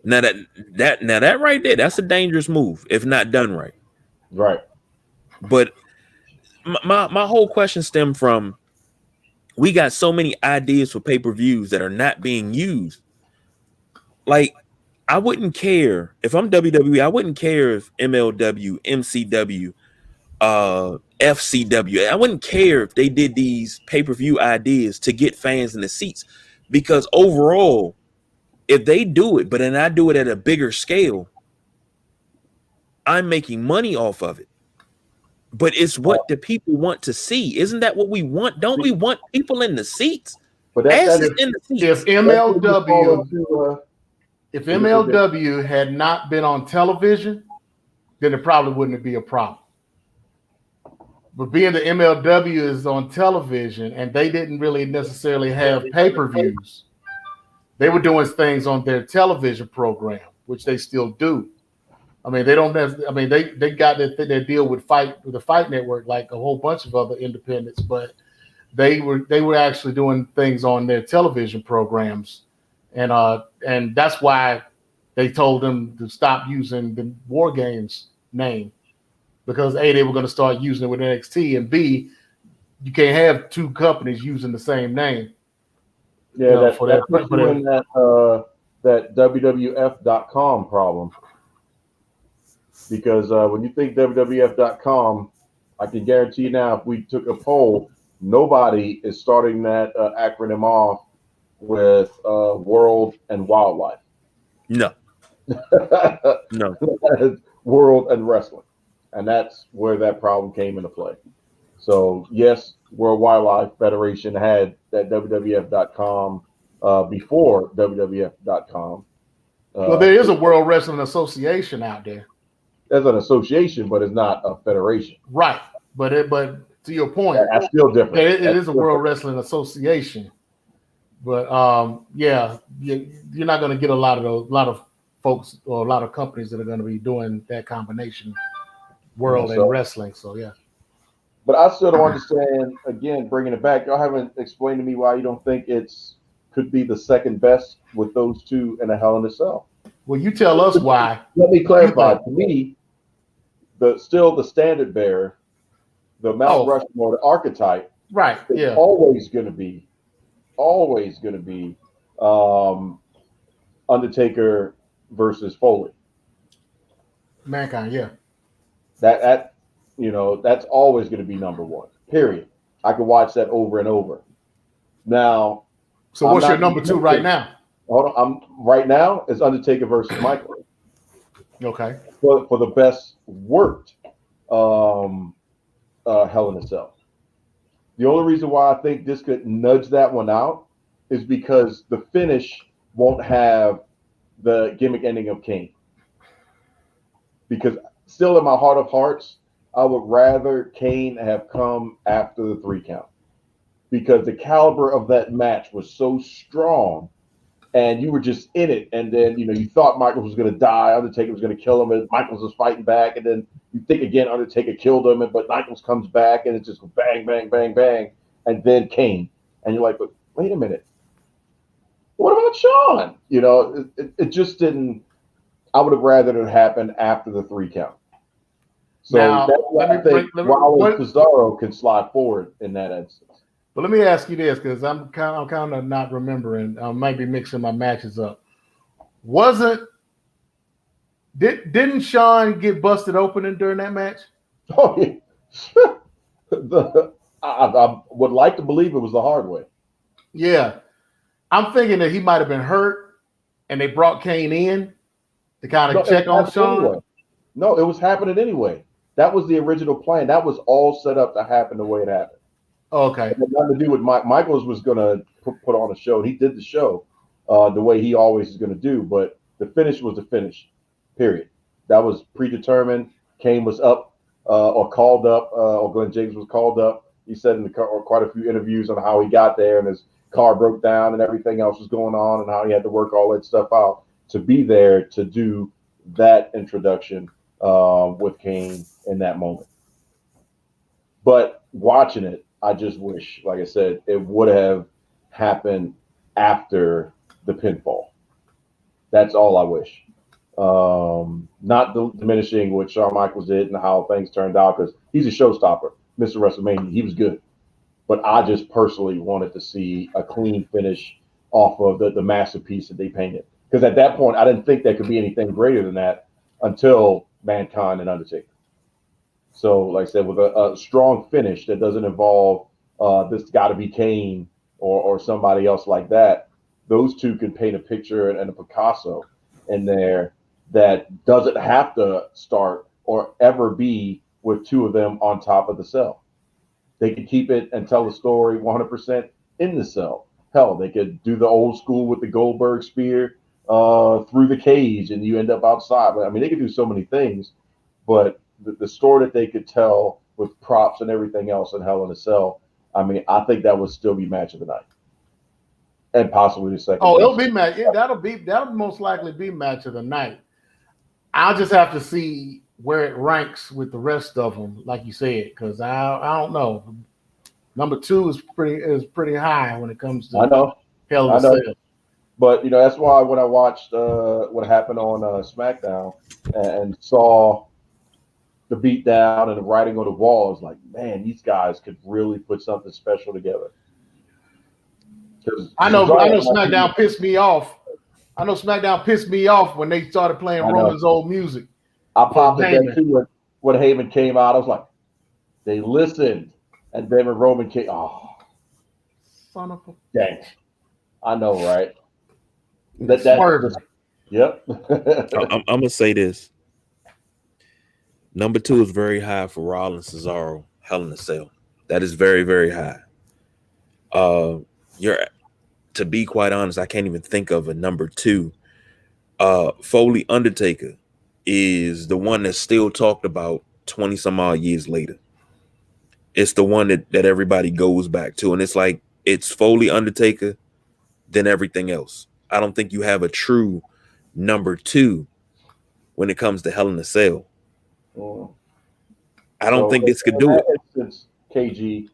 Now that right there, that's a dangerous move if not done right. Right. But my whole question stemmed from, we got so many ideas for pay-per-views that are not being used. Like, I wouldn't care if I'm WWE. I wouldn't care if MLW, MCW, FCW. I wouldn't care if they did these pay-per-view ideas to get fans in the seats, because overall, if they do it, but then I do it at a bigger scale, I'm making money off of it. But it's what the people want to see. Isn't that what we want? Don't we want people in the seats? But that's in the seats. If MLW had not been on television, then it probably wouldn't be a problem. But being the MLW is on television and they didn't really necessarily have pay-per-views, they were doing things on their television program, which they still do. I mean, they don't have. I mean, they got their deal with the Fight Network, like a whole bunch of other independents, but they were actually doing things on their television programs, and that's why they told them to stop using the War Games name, because A, they were going to start using it with NXT, and B, you can't have two companies using the same name. Yeah, that's that WWF.com problem. Because when you think WWF.com, I can guarantee you now, if we took a poll, nobody is starting that acronym off with World and Wildlife. No. No. World and Wrestling. And that's where that problem came into play. So, yes, World Wildlife Federation had that WWF.com before WWF.com. Well, there is a World Wrestling Association out there. There's an association, but it's not a federation. Right. But to your point, that's still different. It is a World Wrestling Association. But you're not going to get a lot of folks or a lot of companies that are going to be doing that combination, world and wrestling. So yeah. But I still don't understand. Again, bringing it back, y'all haven't explained to me why you don't think could be the second best with those two in a Hell in a Cell. Well, you tell us why. Let me clarify. To me, the standard bearer, the Mount Rushmore, the archetype, right? Yeah, always going to be Undertaker versus Foley. Mankind, yeah. That's always going to be number one. Period. I could watch that over and over. Now, so what's your number two right now? Hold on. Right now is Undertaker versus Michael. Okay. For the best worked Hell in a Cell. The only reason why I think this could nudge that one out is because the finish won't have the gimmick ending of Kane. Because still in my heart of hearts, I would rather Kane have come after the 3 count. Because the caliber of that match was so strong, and you were just in it, and then you thought Michaels was going to die, Undertaker was going to kill him, and Michaels was fighting back, and then you think again Undertaker killed him, but Michaels comes back, and it just bang, bang, bang, bang, and then Kane, and you're like, but wait a minute, what about Shawn? It just didn't. I would have rather it happen after the 3 count. So now, that's why I think Cesaro can slide forward in that instance. But let me ask you this, because I'm kind of not remembering. I might be mixing my matches up. Didn't Shawn get busted open during that match? Oh, yeah. I would like to believe it was the hard way. Yeah. I'm thinking that he might have been hurt, and they brought Kane in to kind of check on Shawn. Anyway. No, it was happening anyway. That was the original plan. That was all set up to happen the way it happened. Okay. It had nothing to do with Michaels was going to put on a show. He did the show the way he always is going to do, but the finish was the finish, period. That was predetermined. Kane was up or called up, or Glenn Jacobs was called up. He said in quite a few interviews on how he got there and his car broke down and everything else was going on and how he had to work all that stuff out to be there to do that introduction with Kane in that moment. But watching it, I just wish, like I said, it would have happened after the pinfall. That's all I wish. Not diminishing what Shawn Michaels did and how things turned out, because he's a showstopper, Mr. WrestleMania. He was good. But I just personally wanted to see a clean finish off of the masterpiece that they painted. Because at that point, I didn't think there could be anything greater than that until Mankind and Undertaker. So, like I said, with a strong finish that doesn't involve this got to be Kane or somebody else like that, those two could paint a picture and a Picasso in there that doesn't have to start or ever be with two of them on top of the cell. They could keep it and tell the story 100% in the cell. Hell, they could do the old school with the Goldberg spear through the cage and you end up outside. I mean, they could do so many things, but the story that they could tell with props and everything else in Hell in a Cell, I mean, I think that would still be match of the night. And possibly the second. Oh, it'll be match. Yeah, that'll most likely be match of the night. I'll just have to see where it ranks with the rest of them, like you said, because I don't know. Number 2 is pretty high when it comes to Hell in a Cell. But that's why when I watched what happened on SmackDown and saw the beatdown and the writing on the wall, I was like, man, these guys could really put something special together. I know SmackDown pissed me off. I know SmackDown pissed me off when they started playing Roman's old music. I popped at that too when Heyman came out. I was like, they listened. And then when Roman came, son of a dang. I know, right? Yep. I'm gonna say this. Number 2 is very high for Rollins, Cesaro, Hell in a Cell. That is very, very high. To be quite honest, I can't even think of a number 2. Foley Undertaker is the one that's still talked about 20 some odd years later. It's the one that everybody goes back to. And it's like, it's Foley Undertaker, then everything else. I don't think you have a true number 2 when it comes to Hell in a Cell. I don't think this could do it. Instance, KG,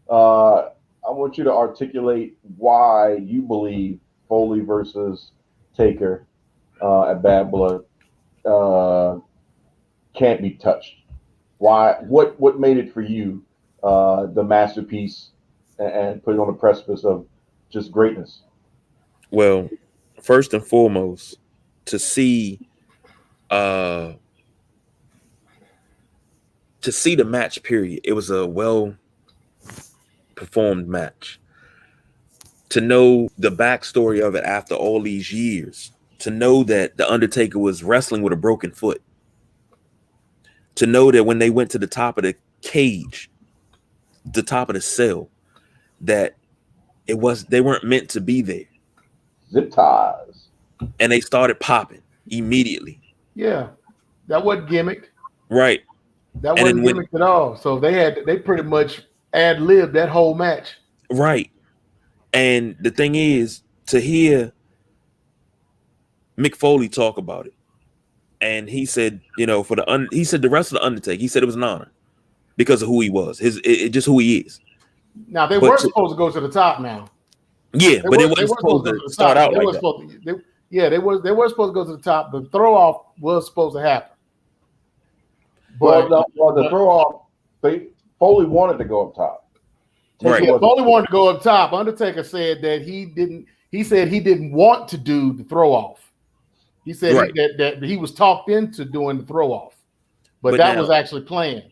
I want you to articulate why you believe Foley versus Taker at Bad Blood can't be touched. Why? What made it for you the masterpiece and put it on the precipice of just greatness? Well, first and foremost, to see the match period, it was a well performed match. To know the backstory of it after all these years, to know that the Undertaker was wrestling with a broken foot, to know that when they went to the top of the cage, the top of the cell, that they weren't meant to be there. Zip ties. And they started popping immediately. Yeah, that wasn't gimmicked. Right. That wasn't gimmicked at all. So they pretty much ad-libbed that whole match. Right. And the thing is, to hear Mick Foley talk about it, and he said, he said the rest of the Undertaker, he said it was an honor because of who he was, just who he is. Now they were supposed to go to the top. Now, yeah, but they weren't supposed to start out like that. They were supposed to go to the top. The throw off was supposed to happen. But the throw off, Foley wanted to go up top. Right. Yeah, Foley wanted to go up top. Undertaker said that he didn't. He said he didn't want to do the throw off. He said that he was talked into doing the throw off, but that was actually planned.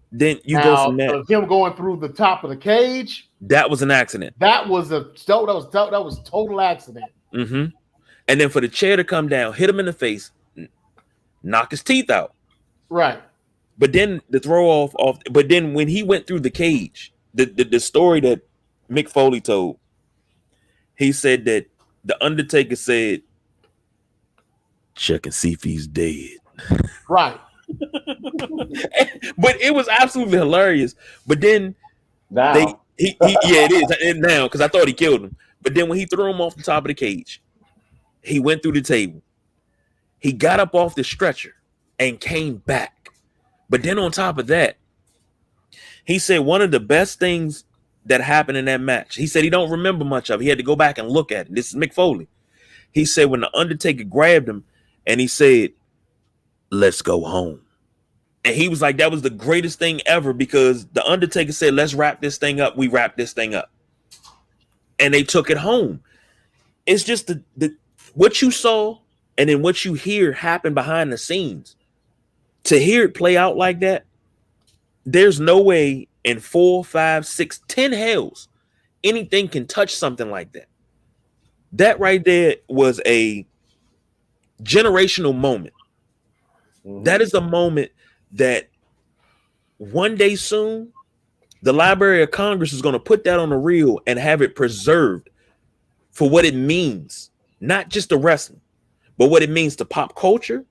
Then you go from that. Him going through the top of the cage. That was an accident. That was total accident. Mm-hmm. And then for the chair to come down, hit him in the face, knock his teeth out. Right. But then the throw off. But then when he went through the cage, the story that Mick Foley told, he said that the Undertaker said, "Check and see if he's dead." Right. But it was absolutely hilarious. But then Now, it is and now because I thought he killed him. But then when he threw him off the top of the cage, he went through the table. He got up off the stretcher and came back. But then on top of that, he said one of the best things that happened in that match. He said he don't remember much of it. He had to go back and look at it. This is Mick Foley. He said when the Undertaker grabbed him and he said, "Let's go home." And he was like, that was the greatest thing ever because the Undertaker said, "Let's wrap this thing up." We wrapped this thing up. And they took it home. It's just the what you saw and then what you hear happen behind the scenes. To hear it play out like that, there's no way in 4, 5, 6, 10 hells anything can touch something like that. That right there was a generational moment. Mm-hmm. That is a moment that one day soon, the Library of Congress is going to put that on a reel and have it preserved for what it means, not just to wrestling, but what it means to pop culture,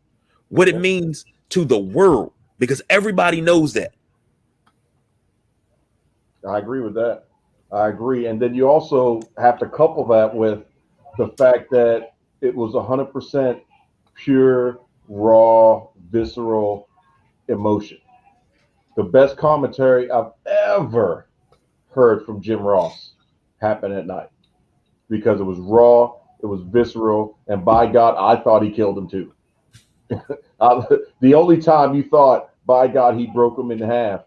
what it means to the world, because everybody knows that. I agree with that. I agree. And then you also have to couple that with the fact that it was 100% pure, raw, visceral emotion. The best commentary I've ever heard from Jim Ross happened at night because it was raw, it was visceral, and by God, I thought he killed him too. The only time you thought, by God, he broke him in half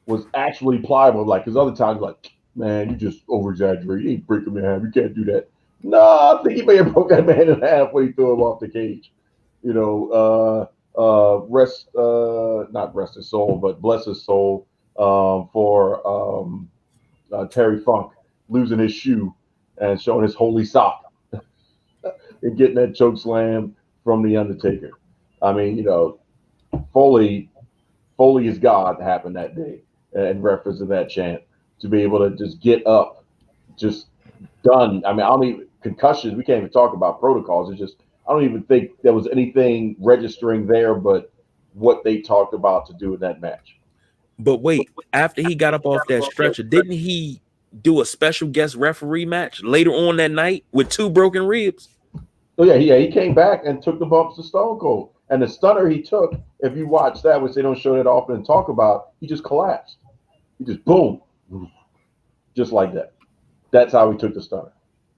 was actually pliable. Like, because other times, like, man, you just over-exaggerate. You ain't break him in half. You can't do that. No, I think he may have broke that man in half when he threw him off the cage. You know, not rest his soul, but bless his soul for Terry Funk losing his shoe and showing his holy sock and getting that choke slam from the Undertaker. I mean, you know, Foley is God happened that day in reference to that chant, to be able to just get up, just done. I mean, I don't even concussions. We can't even talk about protocols. It's just, I don't even think there was anything registering there, but what they talked about to do in that match. But wait, after he got up off that stretcher, didn't he do a special guest referee match later on that night with 2 broken ribs? Oh yeah, he came back and took the bumps to Stone Cold. And the stunner he took, if you watch that, which they don't show that often and talk about, he just collapsed. He just boom, just like that. That's how he took the stunner,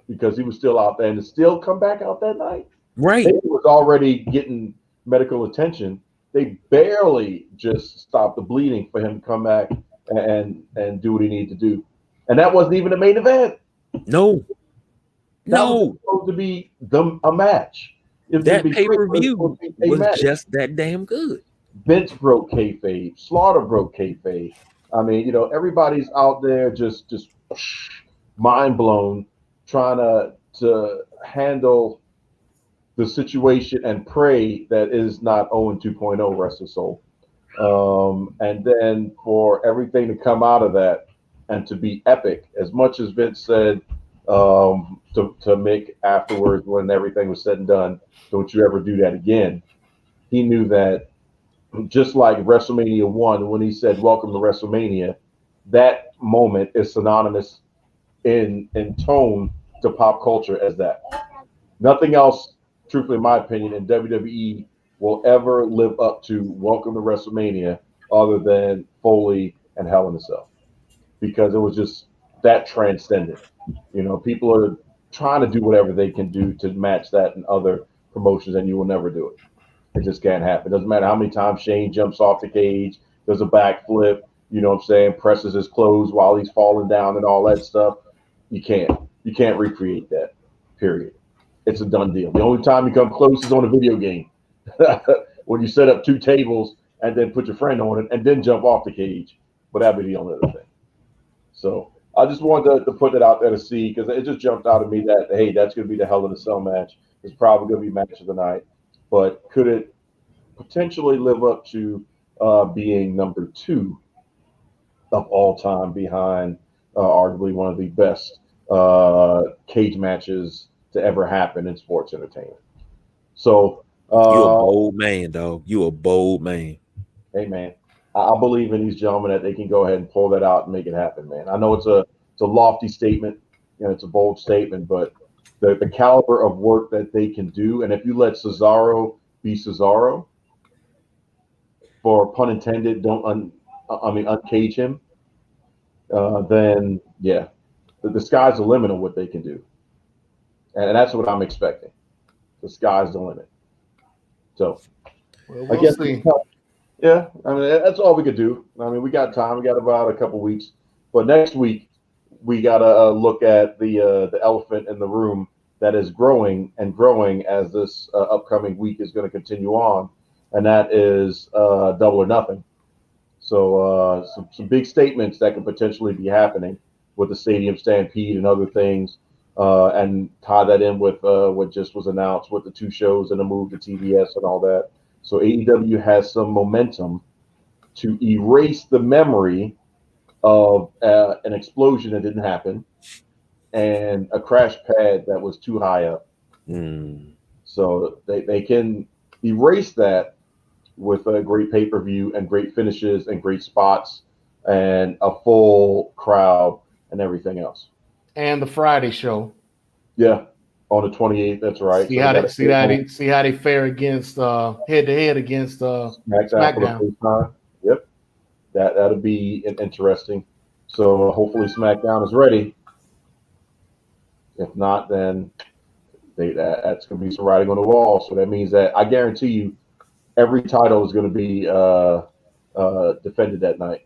because he was still out there and to still come back out that night. Right. He was already getting medical attention. They barely just stopped the bleeding for him to come back and do what he needed to do. And that wasn't even the main event. No. That was supposed to be a match. That pay-per-view was just that damn good. Vince broke kayfabe. Slaughter broke kayfabe. I mean, you know, everybody's out there just mind blown, trying to handle the situation and pray that is not 0 2.0, rest his soul. And then for everything to come out of that and to be epic, as much as Vince said to Mick afterwards when everything was said and done, don't you ever do that again. He knew that, just like WrestleMania 1, when he said, "Welcome to WrestleMania," that moment is synonymous in tone to pop culture as that. Nothing else, truthfully, in my opinion, in WWE will ever live up to "Welcome to WrestleMania" other than Foley and Hell in a Cell, because it was just that transcendent. You know, people are trying to do whatever they can do to match that in other promotions, and you will never do it. It just can't happen. It doesn't matter how many times Shane jumps off the cage, does a backflip, you know what I'm saying, presses his clothes while he's falling down and all that stuff. You can't recreate that, period. It's a done deal. The only time you come close is on a video game when you set up 2 tables and then put your friend on it and then jump off the cage. But that'd be the only other thing. So I just wanted to put that out there to see, because it just jumped out at me that, hey, that's going to be the Hell in a Cell match. It's probably going to be match of the night. But could it potentially live up to being number 2 of all time behind arguably one of the best cage matches to ever happen in sports entertainment. So you a bold man, dog. You a bold man. Hey, man, I believe in these gentlemen that they can go ahead and pull that out and make it happen, man. I know it's a lofty statement, it's a bold statement, but the caliber of work that they can do, and if you let Cesaro be Cesaro, for pun intended, uncage him, then yeah, the sky's the limit on what they can do, and that's what I'm expecting. The sky's the limit. So, we'll see. Yeah, I mean, that's all we could do. I mean, we got time. We got about a couple weeks, but next week we gotta look at the elephant in the room that is growing and growing as this upcoming week is going to continue on, and that is Double or Nothing. So some big statements that could potentially be happening with the Stadium Stampede and other things, and tie that in with what just was announced with the 2 shows and the move to TBS and all that. So AEW has some momentum to erase the memory of an explosion that didn't happen and a crash pad that was too high up. So they can erase that with a great pay-per-view and great finishes and great spots and a full crowd and everything else. And the Friday show. Yeah, on the 28th. That's right. See how they fare against head-to-head against SmackDown. Yep, that'll be interesting. So hopefully SmackDown is ready. If not, then that's going to be some writing on the wall. So that means that I guarantee you, every title is going to be defended that night.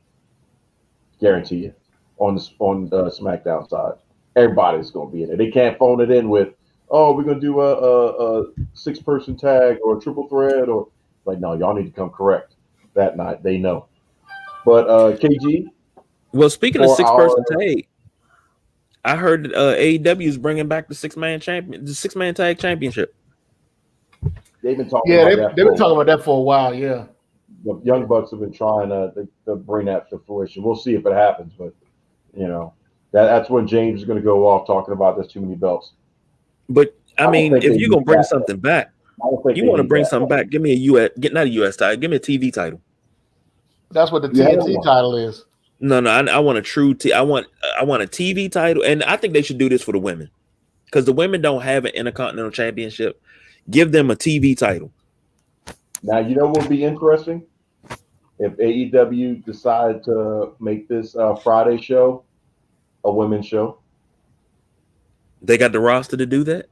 Guarantee you, on the SmackDown side, everybody's going to be in it. They can't phone it in with, "Oh, we're going to do a 6-person tag or a triple threat," or like, no, y'all need to come correct that night. They know. But KG. Well, speaking of 6-person tag, I heard AEW is bringing back the 6-man tag championship. They've been talking. They've been talking about that for a while. Yeah, the Young Bucks have been trying to bring that to fruition. We'll see if it happens, but that's when James is going to go off talking about there's too many belts. But I mean, if you're gonna bring something back, you want to bring something back. Give me not a US title. Give me a TV title. That's what the TNT title is. No, I want a true. I want a TV title, and I think they should do this for the women, because the women don't have an Intercontinental Championship. Give them a TV title. Now, you know what would be interesting? If AEW decided to make this Friday show a women's show. They got the roster to do that?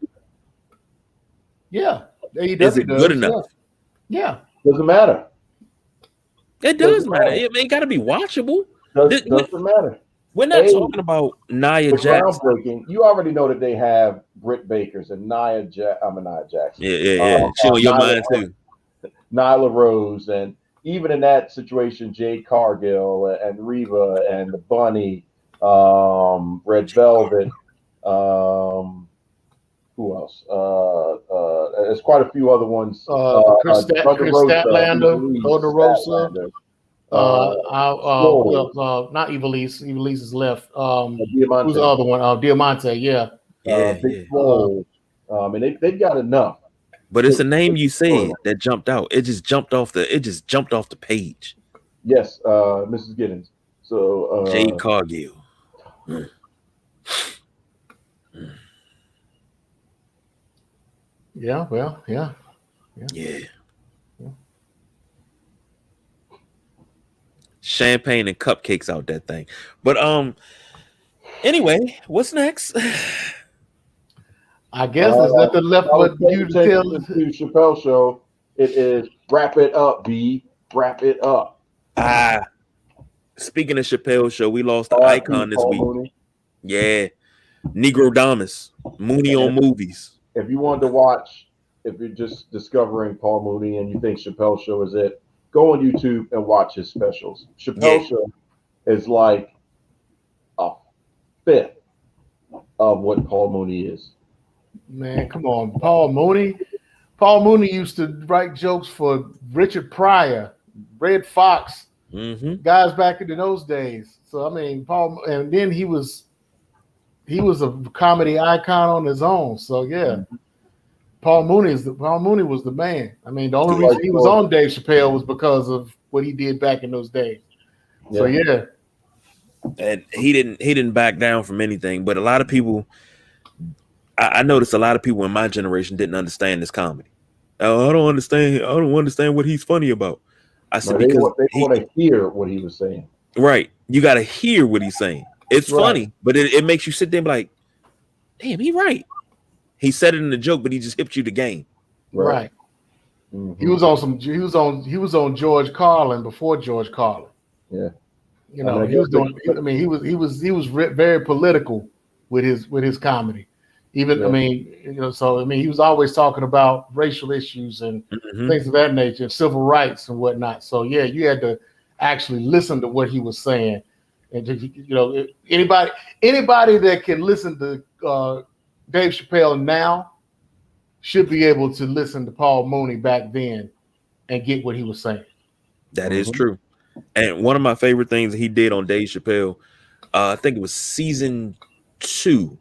Yeah. AEW is it good enough? Yeah. Doesn't matter. It does matter. It got to be watchable. Doesn't matter. We're not talking about Nia Jackson. You already know that they have Britt Bakers and Nia Jackson. Yeah. She on your mind too. Nyla Rose, and even in that situation, Jade Cargill and Reva and the Bunny, Red Velvet. Who else? There's quite a few other ones. Chris Statlander, Golden Rosa. Not Ivelisse. Ivelisse is left. Who's the other one? Diamante. Yeah. Big Swole. And they've got enough. But it's a name you said that jumped out. It just jumped off the page. Yes, Mrs. Giddens. So Jade Cargill. Yeah, well, yeah. Champagne and cupcakes out that thing. But anyway, what's next? I guess there's nothing left but you to tell the Chappelle show. It is wrap it up, B. Wrap it up. Speaking of Chappelle show, we lost the icon this week. Mooney. Yeah. Negro Damas. Mooney on movies. If you wanted to watch, if you're just discovering Paul Mooney and you think Chappelle show is it, go on YouTube and watch his specials. Chappelle show is like a fifth of what Paul Mooney is. Man, come on. Paul Mooney used to write jokes for Richard Pryor. Red Fox, Mm-hmm. guys back in those days. So I mean, Paul, and then he was a comedy icon on his own. So yeah, Paul Mooney was the man. I mean, the only reason he was on Dave Chappelle was because of what he did back in those days. So yeah. And he didn't back down from anything. But a lot of people, I noticed a lot of people in my generation didn't understand this comedy. Oh, I don't understand what he's funny about. I said, they because they want to hear what he was saying. Right. You got to hear what he's saying. It's funny, but it makes you sit there and be like, damn, he right. He said it in the joke, but he just hipped you the game. Right. Mm-hmm. He was on George Carlin before George Carlin. Yeah. You know, he was doing. I mean, he was very political with his comedy. Even I mean, you know, so I mean, he was always talking about racial issues and things of that nature, civil rights and whatnot. So yeah, you had to actually listen to what he was saying, and you know, anybody that can listen to Dave Chappelle now should be able to listen to Paul Mooney back then and get what he was saying. That is true. And one of my favorite things he did on Dave Chappelle, I think it was season 2.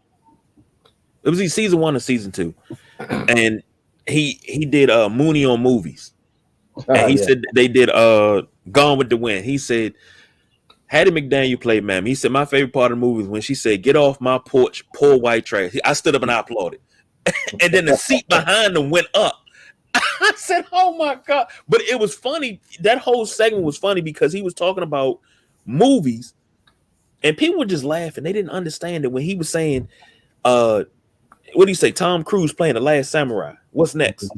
It was season 1 or season 2, and he did Mooney on Movies, and he said they did Gone with the Wind. He said Hattie McDaniel played Mammy. He said my favorite part of the movie was when she said, "Get off my porch, poor white trash." I stood up and I applauded, and then the seat behind him went up. I said, "Oh my God!" But it was funny. That whole segment was funny because he was talking about movies, and people were just laughing. They didn't understand it when he was saying, "What do you say?" Tom Cruise playing The Last Samurai. What's next?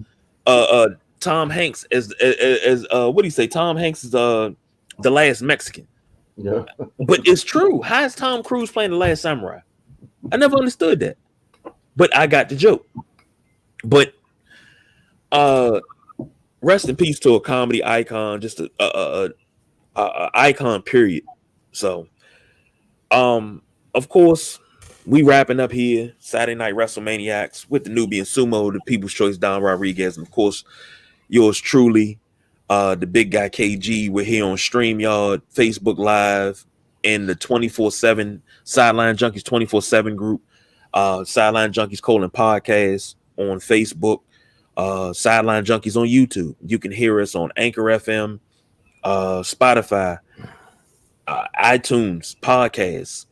Tom Hanks as what do you say? Tom Hanks is The Last Mexican. Yeah. But it's true. How is Tom Cruise playing The Last Samurai? I never understood that, but I got the joke. But rest in peace to a comedy icon, just a icon, period. So, of course, we wrapping up here Saturday Night Wrestlemaniacs with the Nubian Sumo, the People's Choice Don Rodriguez, and of course, yours truly, the big guy KG. We're here on StreamYard, Facebook Live, in the 24/7 Sideline Junkies 24/7 group, Sideline Junkies podcast on Facebook. Sideline Junkies on YouTube. You can hear us on Anchor FM, Spotify, iTunes, podcasts,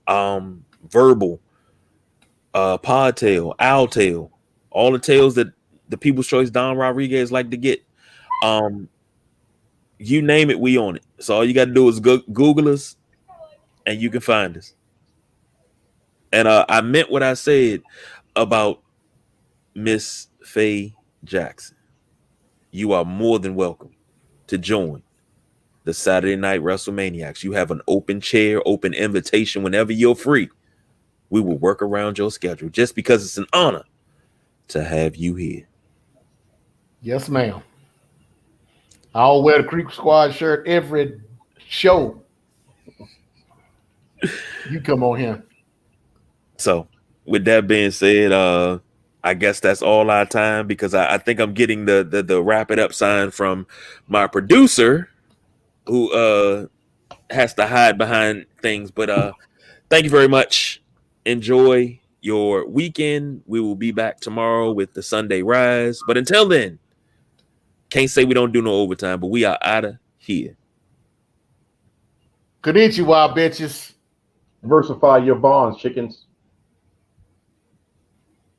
Verbal, Podtail, Owltail, all the tails that the People's Choice Don Rodriguez like to get. You name it, we on it. So all you got to do is Google us, and you can find us. And I meant what I said about Miss Faye Jackson. You are more than welcome to join the Saturday Night Wrestlemaniacs. You have an open chair, open invitation whenever you're free. We will work around your schedule just because it's an honor to have you here. Yes, ma'am. I'll wear the Creep Squad shirt every show. You come on here. So, with that being said, I guess that's all our time because I think I'm getting the wrap it up sign from my producer who has to hide behind things. But thank you very much. Enjoy your weekend. We will be back tomorrow with the Sunday Rise. But until then, can't say we don't do no overtime, but we are out of here. Konnichiwa, bitches. Diversify your bonds, chickens.